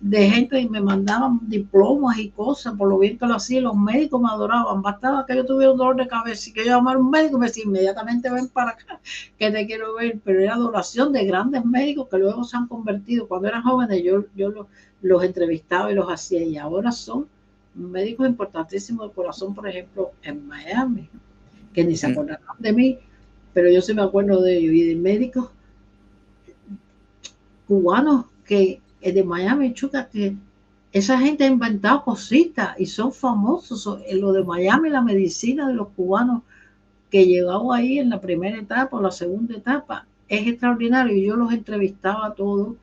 de gente y me mandaban diplomas y cosas por lo bien que lo hacía. Los médicos me adoraban. Bastaba que yo tuviera un dolor de cabeza y que yo llamara a un médico y me decía inmediatamente ven para acá que te quiero ver. Pero era adoración de grandes médicos que luego se han convertido. Cuando eran jóvenes yo los entrevistaba y los hacía y ahora son médicos importantísimos de corazón, por ejemplo, en Miami, que ni se acordaron de mí, pero yo sí me acuerdo de ellos, y de médicos cubanos que de Miami, chuca, que esa gente ha inventado cositas y son famosos. En lo de Miami, la medicina de los cubanos que llegaron ahí en la primera etapa o la segunda etapa, es extraordinario. Y yo los entrevistaba a todos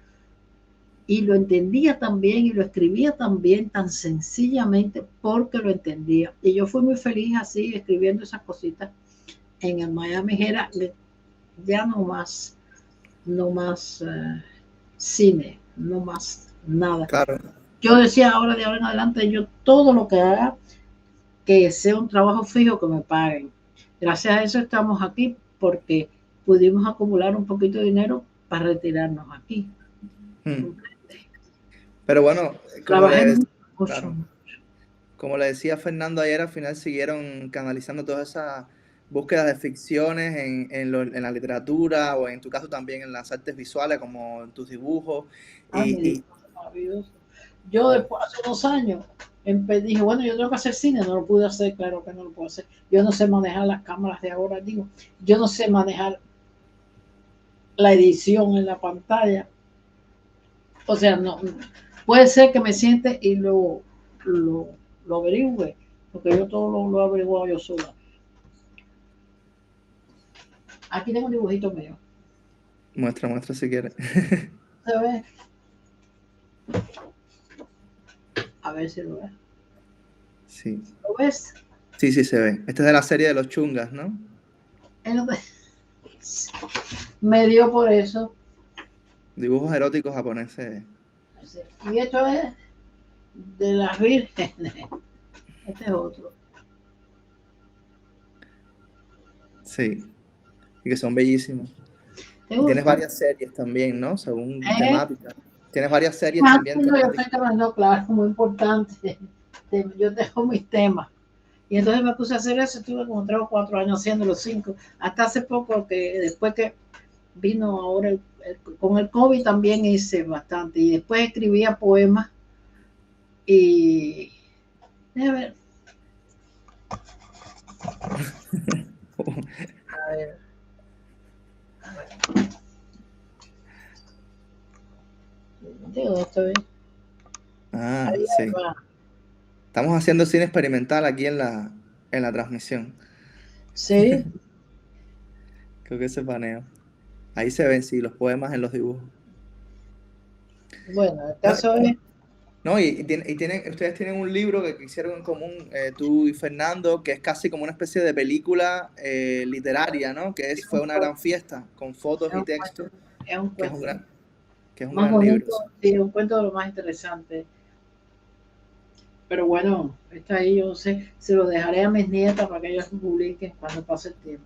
y lo entendía también y lo escribía también tan sencillamente porque lo entendía. Y yo fui muy feliz así escribiendo esas cositas en el Miami Herald, ya no más, cine, no más, nada. Claro. Yo decía ahora de ahora en adelante, yo todo lo que haga, que sea un trabajo fijo, que me paguen. Gracias a eso estamos aquí, porque pudimos acumular un poquito de dinero para retirarnos aquí. Hmm. Pero bueno, Trabajé mucho, claro, como le decía Fernando ayer, al final siguieron canalizando todas esas búsquedas de ficciones en la literatura o en tu caso también en las artes visuales, como en tus dibujos. ah, mi Dios, Y maravilloso. Yo después, hace 2 años, dije, bueno, yo tengo que hacer cine, no lo pude hacer, claro que no lo puedo hacer. Yo no sé manejar las cámaras de ahora, digo, yo no sé manejar la edición en la pantalla. O sea, no, puede ser que me siente y lo, lo averigüe, porque yo todo lo he averiguado yo sola. Aquí tengo un dibujito mío. muestra, muestra si quieres. ¿Se ve? A ver si lo ves. Sí, ¿Lo ves? sí, sí se ve. Este es de la serie de los chungas, ¿no? Me dio por eso. Dibujos eróticos japoneses. Y esto es de las vírgenes. Este es otro. Sí, y que son bellísimos. ¿Te Y tienes gusta? varias series también, ¿no? Según ¿Eh? temática. Tienes varias series Más también yo estoy temáticas. trabajando, claro, muy importante. Yo tengo mis temas. Y entonces me puse a hacer eso, estuve como 3 o 4 años haciendo los 5. Hasta hace poco, que después que vino ahora, con el COVID también hice bastante. Y después escribía poemas y... A ver, a ver, a ver. Digo, estoy... Ah, Ahí sí. va. Estamos haciendo cine experimental aquí en la transmisión. Sí, Creo que ese paneo. Ahí se ven, sí, los poemas en los dibujos. bueno, el No, caso es... no, ustedes tienen un libro que hicieron en común, tú y Fernando, que es casi como una especie de película literaria, ¿no? Fue una gran fiesta, con fotos Es y un cuento, textos, es un que es un cuento gran, que es un más gran libro. bonito, sí, un cuento de lo más interesante. Pero bueno, está ahí, yo sé, se lo dejaré a mis nietas para que ellas lo publiquen cuando pase el tiempo.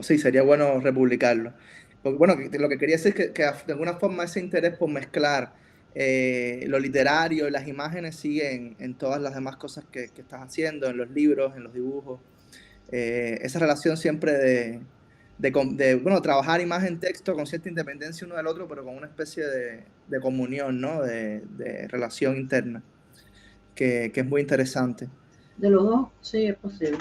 Sí, sería bueno republicarlo. Porque, bueno, lo que quería decir es que de alguna forma ese interés por mezclar lo literario y las imágenes sigue en todas las demás cosas que estás haciendo, en los libros, en los dibujos. Esa relación siempre bueno, trabajar imagen-texto con cierta independencia uno del otro, pero con una especie de comunión, ¿no? De relación interna, que es muy interesante. De los dos, sí, es posible.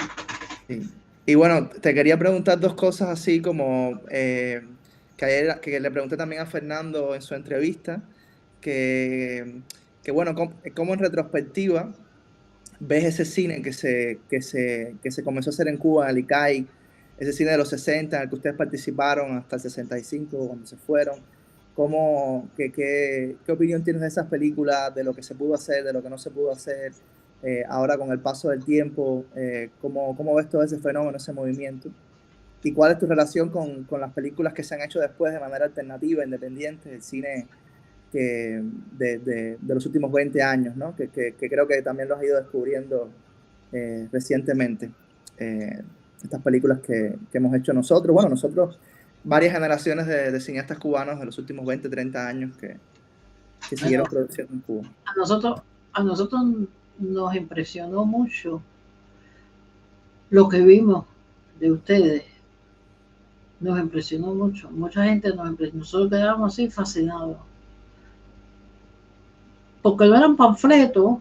Sí. Y bueno, te quería preguntar dos cosas así como que le pregunté también a Fernando en su entrevista, que, que bueno, cómo en retrospectiva ves ese cine que se comenzó a hacer en Cuba, en Alicay, ese cine de los 60 en el que ustedes participaron hasta el 65 cuando se fueron. ¿Qué opinión tienes de esas películas, de lo que se pudo hacer, de lo que no se pudo hacer? Ahora con el paso del tiempo, ¿cómo ves todo ese fenómeno, ese movimiento? ¿Y cuál es tu relación con las películas que se han hecho después de manera alternativa, independiente, el cine de los últimos 20 años, ¿no? Que creo que también lo has ido descubriendo recientemente? Eh, Estas películas que hemos hecho nosotros, bueno, nosotros, varias generaciones de cineastas cubanos de los últimos 20 30 años que Bueno, siguieron produciendo en Cuba. a nosotros, a nosotros nos impresionó mucho lo que vimos de ustedes. Nos impresionó mucho. Mucha gente nos impresionó. Nosotros quedamos así fascinados. Porque no eran panfletos.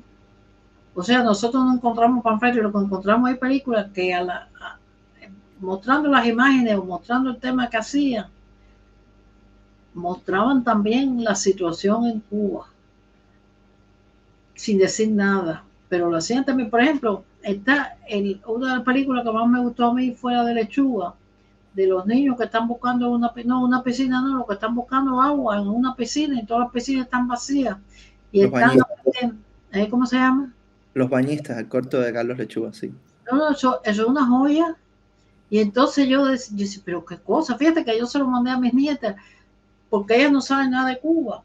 O sea, nosotros no encontramos panfletos y lo que encontramos hay películas que mostrando las imágenes o mostrando el tema que hacían, mostraban también la situación en Cuba, sin decir nada. Pero lo hacían también, por ejemplo, una de las películas que más me gustó a mí fue la de Lechuga, de los niños que están buscando una piscina, no, lo que están buscando agua en una piscina y todas las piscinas están vacías. Y Los están, bañistas, ¿cómo se llama? los bañistas, el corto de Carlos Lechuga, sí. No, no, eso es una joya. Y entonces yo decía, pero qué cosa, fíjate que yo se lo mandé a mis nietas. porque ellas no saben nada de Cuba.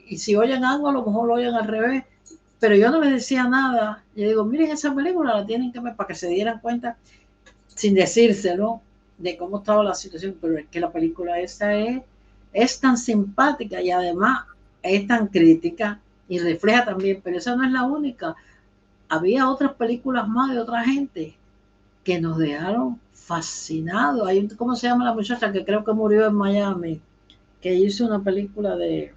Y si oyen algo, a lo mejor lo oyen al revés. Pero yo no les decía nada. Yo digo, miren esa película, la tienen que ver para que se dieran cuenta, sin decírselo, de cómo estaba la situación. Pero es que la película esa es tan simpática y además es tan crítica y refleja también, pero esa no es la única. Había otras películas más de otra gente que nos dejaron fascinados. Hay, ¿cómo se llama la muchacha que creo que murió en Miami? Que hizo una película de...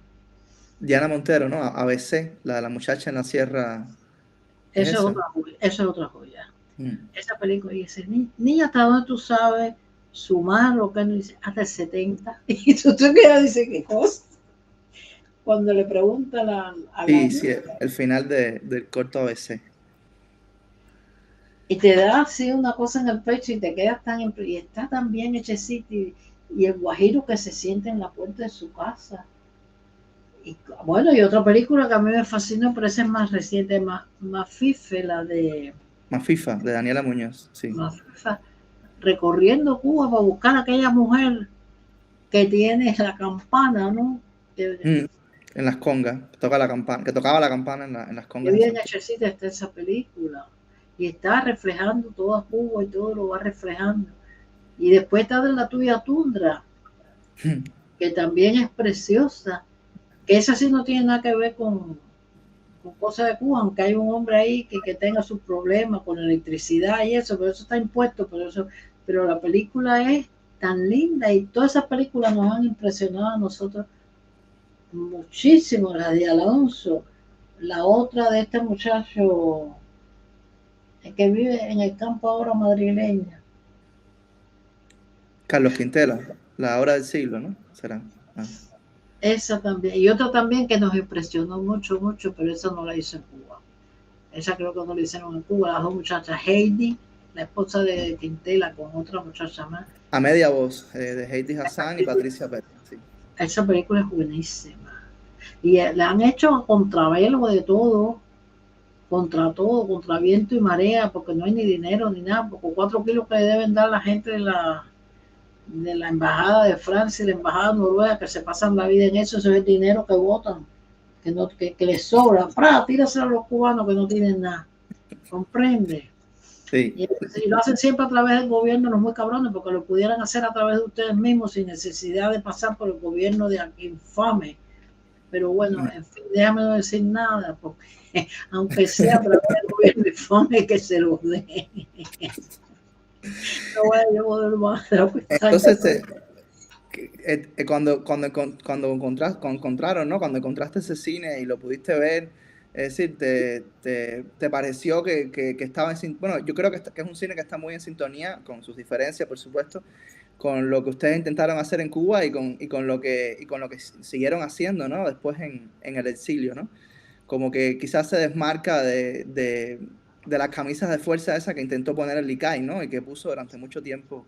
Diana Montero, ¿no? ABC, la muchacha en la sierra. ¿Es Eso es esa? otra joya. Eso es otra joya. Mm. Esa película dice, niña, ¿hasta dónde tú sabes sumar lo que no dice? Hasta el 70. Y tú quedas, dice, ¿qué cosa? Cuando le pregunta a la Sí, sí, el final del corto ABC. y te da así una cosa en el pecho y te quedas tan, y está tan bien hechecito y el guajiro que se siente en la puerta de su casa. Y bueno, y otra película que a mí me fascinó, pero esa es más reciente, más fife, la de Mafifa, de Daniela Muñoz, sí. más FIFA, recorriendo Cuba para buscar a aquella mujer que tiene la campana, ¿no? Que, Mm. En las congas, toca la campana, que tocaba la campana en las que congas de bien Santiago. hechecita está esa película. Y está reflejando toda Cuba y todo lo va reflejando. Y después está de la tuya Tundra, que también es preciosa, que esa sí no tiene nada que ver con cosas de Cuba, aunque hay un hombre ahí que tenga sus problemas con la electricidad y eso, pero eso está impuesto, pero la película es tan linda y todas esas películas nos han impresionado a nosotros muchísimo, la de Alonso, la otra de este muchacho que vive en el campo ahora madrileño, Carlos Quintela, la hora del siglo, ¿no? Será. Ah. esa también, y otra también que nos impresionó mucho, mucho, pero esa no la hizo en Cuba. Esa creo que no la hicieron en Cuba, las dos muchachas, Heidi, la esposa de Quintela, con otra muchacha más. A media voz, de Heidi Hassan y Patricia Pérez, sí. Esa película es buenísima. Y le han hecho a contravelo de todo, contra viento y marea, porque no hay ni dinero ni nada, porque 4 kilos que le deben dar la gente de la embajada de Francia y la embajada de Noruega, que se pasan la vida en eso, eso es el dinero que votan, que les sobra. Tíraselo a los cubanos que no tienen nada. ¿Comprende? Sí. Y lo hacen siempre a través del gobierno, los muy cabrones, porque lo pudieran hacer a través de ustedes mismos sin necesidad de pasar por el gobierno de aquí infame. Pero bueno, en fin, déjame no decir nada, porque aunque sea a través del gobierno infame, que se los dé. No voy a llevar más de lo que está Entonces, cuando encontraron, ¿no? Cuando encontraste ese cine y lo pudiste ver, es decir, te pareció que estaba bueno, yo creo que es un cine que está muy en sintonía, con sus diferencias, por supuesto, con lo que ustedes intentaron hacer en Cuba y con lo que siguieron haciendo, ¿no? Después en el exilio, ¿no? Como que quizás se desmarca de las camisas de fuerza esa que intentó poner el Licay, ¿no? Y que puso durante mucho tiempo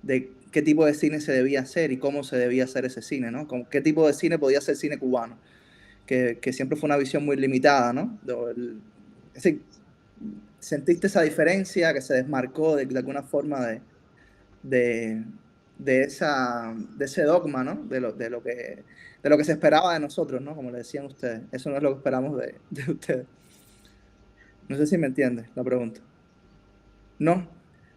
de qué tipo de cine se debía hacer y cómo se debía hacer ese cine, ¿no? Con qué tipo de cine podía ser cine cubano, que siempre fue una visión muy limitada, ¿no? Es decir, ¿sentiste esa diferencia que se desmarcó de alguna forma de, de ese dogma, ¿no? De lo que se esperaba de nosotros, ¿no? Como le decían ustedes. Eso no es lo que esperamos de ustedes. No sé si me entiendes la pregunta. No,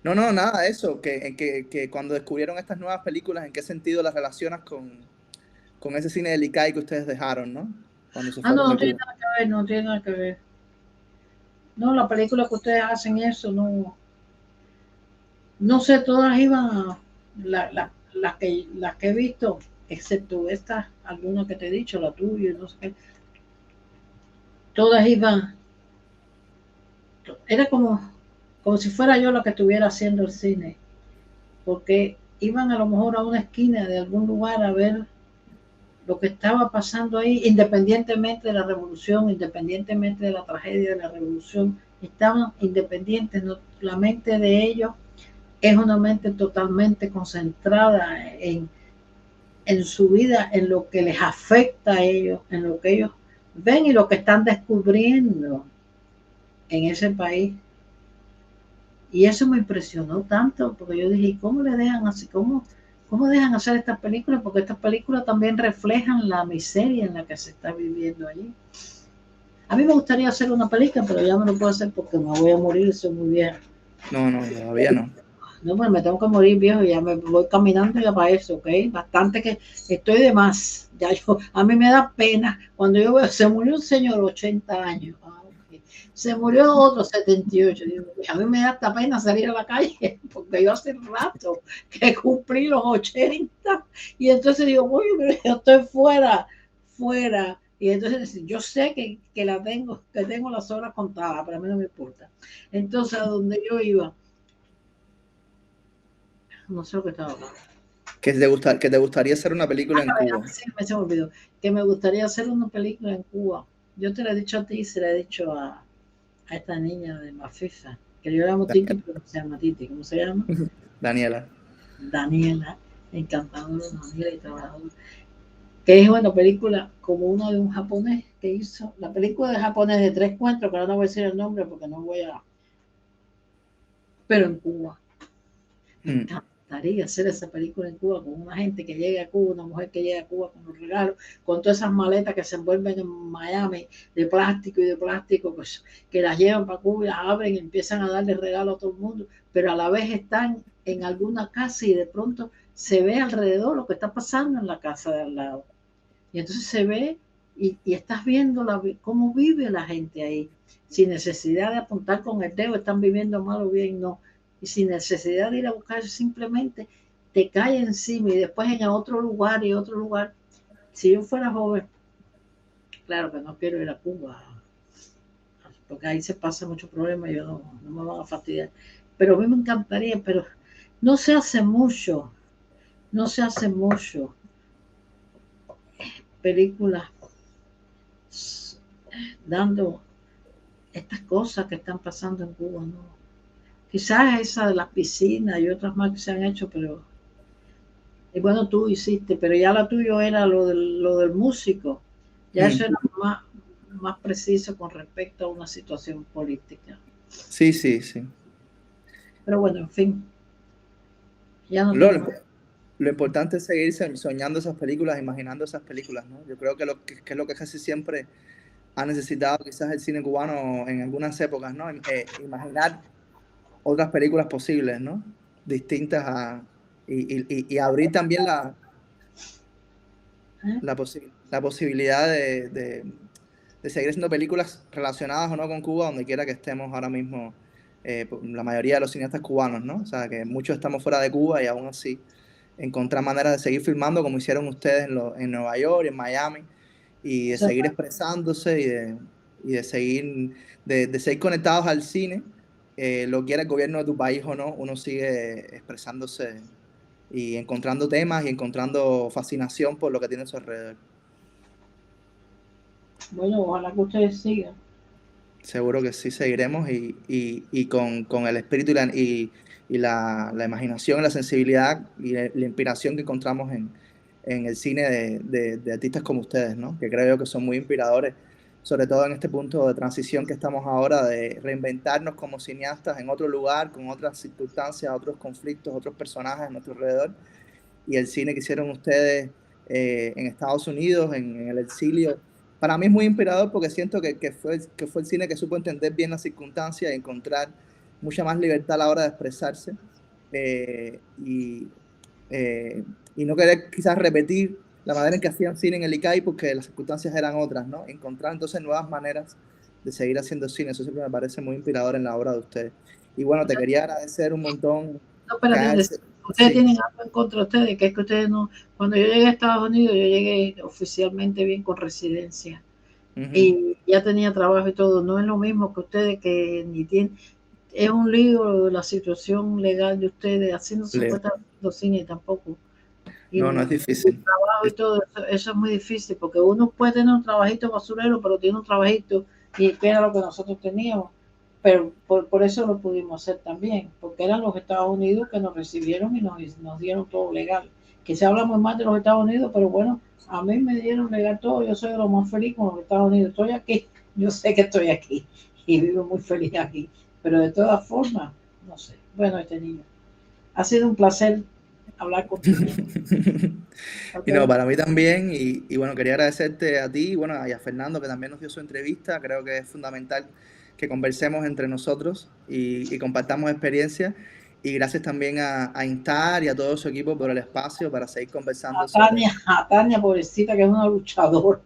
no, no, nada, eso, que cuando descubrieron estas nuevas películas, ¿en qué sentido las relacionas con ese cine de Licay que ustedes dejaron, ¿no? Cuando se Ah, fueron no, de no tiene Cuba. nada que ver, no tiene nada que ver. No, la película que ustedes hacen eso, no, no sé, todas iban las que he visto, excepto estas, algunas que te he dicho, la tuya, no sé qué, todas iban, era como si fuera yo la que estuviera haciendo el cine, porque iban a lo mejor a una esquina de algún lugar a ver lo que estaba pasando ahí, independientemente de la revolución, independientemente de la tragedia de la revolución, estaban independientes, no, la mente de ellos es una mente totalmente concentrada en su vida, en lo que les afecta a ellos, en lo que ellos ven y lo que están descubriendo en ese país. Y eso me impresionó tanto, porque yo dije, ¿cómo le dejan así? ¿Cómo ¿cómo dejan hacer estas películas? Porque estas películas también reflejan la miseria en la que se está viviendo allí. A mí me gustaría hacer una película, pero ya no lo puedo hacer porque me voy a morir, soy muy vieja. No, no, todavía no. No, pues me tengo que morir viejo, ya me voy caminando ya para eso, ¿ok? Bastante que estoy de más. Ya yo, a mí me da pena cuando yo veo, se murió un señor 80 años, okay. Se murió otro 78, digo, a mí me da hasta pena salir a la calle, porque yo hace rato que cumplí los 80 y entonces digo, oye, yo estoy fuera. Y entonces yo sé que la tengo, que tengo las horas contadas, pero a mí no me importa. Entonces, a donde yo iba, no sé lo que estaba hablando. Que te gustaría hacer una película en Cuba. Sí, se me olvidó. Que me gustaría hacer una película en Cuba. Yo te lo he dicho a ti y se lo he dicho a esta niña de Mafifa, que yo llamo Titi, pero se llama Titi. ¿Cómo se llama? Daniela. Daniela, encantadora, Daniela y trabajadora. Que es una película como una de un japonés que hizo. La película de japonés de 3 cuentos, que ahora no voy a decir el nombre porque no voy a. Pero en Cuba. Me encantaría hacer esa película en Cuba con una gente que llegue a Cuba, una mujer que llegue a Cuba con los regalos, con todas esas maletas que se envuelven en Miami de plástico, pues, que las llevan para Cuba y las abren y empiezan a darle regalos a todo el mundo, pero a la vez están en alguna casa y de pronto se ve alrededor lo que está pasando en la casa de al lado. Y entonces se ve y estás viendo cómo vive la gente ahí, sin necesidad de apuntar con el dedo, están viviendo mal o bien, no. Y sin necesidad de ir a buscar, simplemente te cae encima y después en otro lugar y otro lugar. Si yo fuera joven, claro que no quiero ir a Cuba, porque ahí se pasa mucho problema y yo no me van a fastidiar. Pero a mí me encantaría, pero no se hace mucho, no se hace mucho películas dando estas cosas que están pasando en Cuba, ¿no? Quizás esa de las piscinas y otras más que se han hecho, pero y bueno, tú hiciste, pero ya la tuyo era lo del músico, ya eso era más preciso con respecto a una situación política. Sí, sí, sí. Pero bueno, en fin, ya no Lo, tengo. lo importante es seguir soñando esas películas, imaginando esas películas, ¿no? Yo creo que es lo que casi siempre ha necesitado quizás el cine cubano en algunas épocas, ¿no? Imaginar otras películas posibles, ¿no? Distintas y abrir también ¿Eh? la posibilidad de seguir haciendo películas relacionadas o no con Cuba, donde quiera que estemos ahora mismo, la mayoría de los cineastas cubanos, ¿no? O sea, que muchos estamos fuera de Cuba y aún así encontrar maneras de seguir filmando como hicieron ustedes en Nueva York, en Miami, y de Eso, seguir expresándose y de seguir conectados al cine, lo quiera el gobierno de tu país o no, uno sigue expresándose y encontrando temas y encontrando fascinación por lo que tiene a su alrededor. bueno, ojalá que ustedes sigan. Seguro que sí seguiremos y con el espíritu la imaginación, la sensibilidad y la inspiración que encontramos en el cine de artistas como ustedes, ¿no? Que creo que son muy inspiradores, sobre todo en este punto de transición que estamos ahora, de reinventarnos como cineastas en otro lugar, con otras circunstancias, otros conflictos, otros personajes a nuestro alrededor. Y el cine que hicieron ustedes en Estados Unidos, en el exilio, para mí es muy inspirador porque siento que fue el cine que supo entender bien las circunstancias y encontrar mucha más libertad a la hora de expresarse eh, y, y no querer quizás repetir la manera en que hacían cine en el ICAI porque las circunstancias eran otras, ¿no? Encontrar entonces nuevas maneras de seguir haciendo cine, eso siempre me parece muy inspirador en la obra de ustedes. Y bueno, te quería agradecer un montón No, que espérate, ustedes sí. tienen algo en contra de ustedes, que es que ustedes no, cuando yo llegué a Estados Unidos, yo llegué oficialmente bien con residencia Ujú. y ya tenía trabajo y todo, no es lo mismo que ustedes que ni tienen, es un lío la situación legal de ustedes, haciendo Leo. supuestamente cine tampoco. Y No, no es el difícil. trabajo y todo eso es muy difícil, porque uno puede tener un trabajito basurero, pero tiene un trabajito y era lo que nosotros teníamos. Pero por eso lo pudimos hacer también, porque eran los Estados Unidos que nos recibieron y nos dieron todo legal. Que se habla muy mal de los Estados Unidos, pero bueno, a mí me dieron legal todo, yo soy de lo más feliz con los Estados Unidos. Estoy aquí, yo sé que estoy aquí y vivo muy feliz aquí, pero de todas formas, no sé. Bueno, este niño, ha sido un placer hablar contigo. Y no, Okay. para mí también, y bueno, quería agradecerte a ti, y bueno, y a Fernando, que también nos dio su entrevista. Creo que es fundamental que conversemos entre nosotros y compartamos experiencias. Y gracias también a Instar y a todo su equipo por el espacio para seguir conversando sobre... A Tania, pobrecita, que es una luchadora,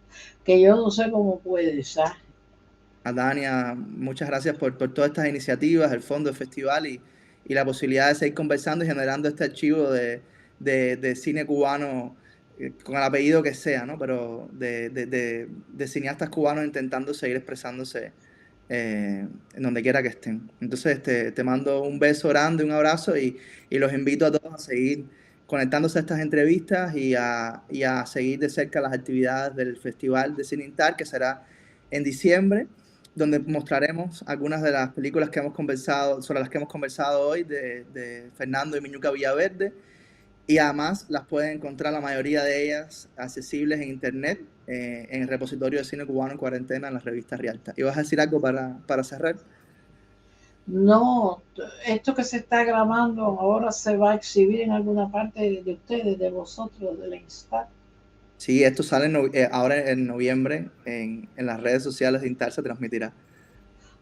que yo no sé cómo puede, ¿sabes? A Dania, muchas gracias por todas estas iniciativas, el fondo del festival y la posibilidad de seguir conversando y generando este archivo de cine cubano, con el apellido que sea, ¿no? Pero de cineastas cubanos intentando seguir expresándose en donde quiera que estén. Entonces, te mando un beso grande, un abrazo y los invito a todos a seguir conectándose a estas entrevistas y a seguir de cerca las actividades del Festival de Cine Intar, que será en diciembre, donde mostraremos algunas de las películas que hemos conversado, sobre las que hemos conversado hoy, de Fernando y Miñuca Villaverde, y además las pueden encontrar la mayoría de ellas accesibles en internet, en el repositorio de cine cubano en cuarentena en la revista Rialta. ¿Y vas a decir algo para cerrar? No, esto que se está grabando ahora se va a exhibir en alguna parte de ustedes, de vosotros, de la Insta. Sí, esto sale ahora en noviembre en las redes sociales de Intar, se transmitirá.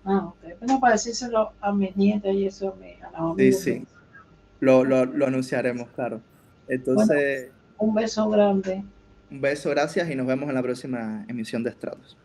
Ah, ok. Bueno, para decírselo a mis nietas y eso a los Sí, amigos míos. sí, lo anunciaremos, claro. Bueno, Entonces, un beso grande. un beso, gracias y nos vemos en la próxima emisión de Estratos.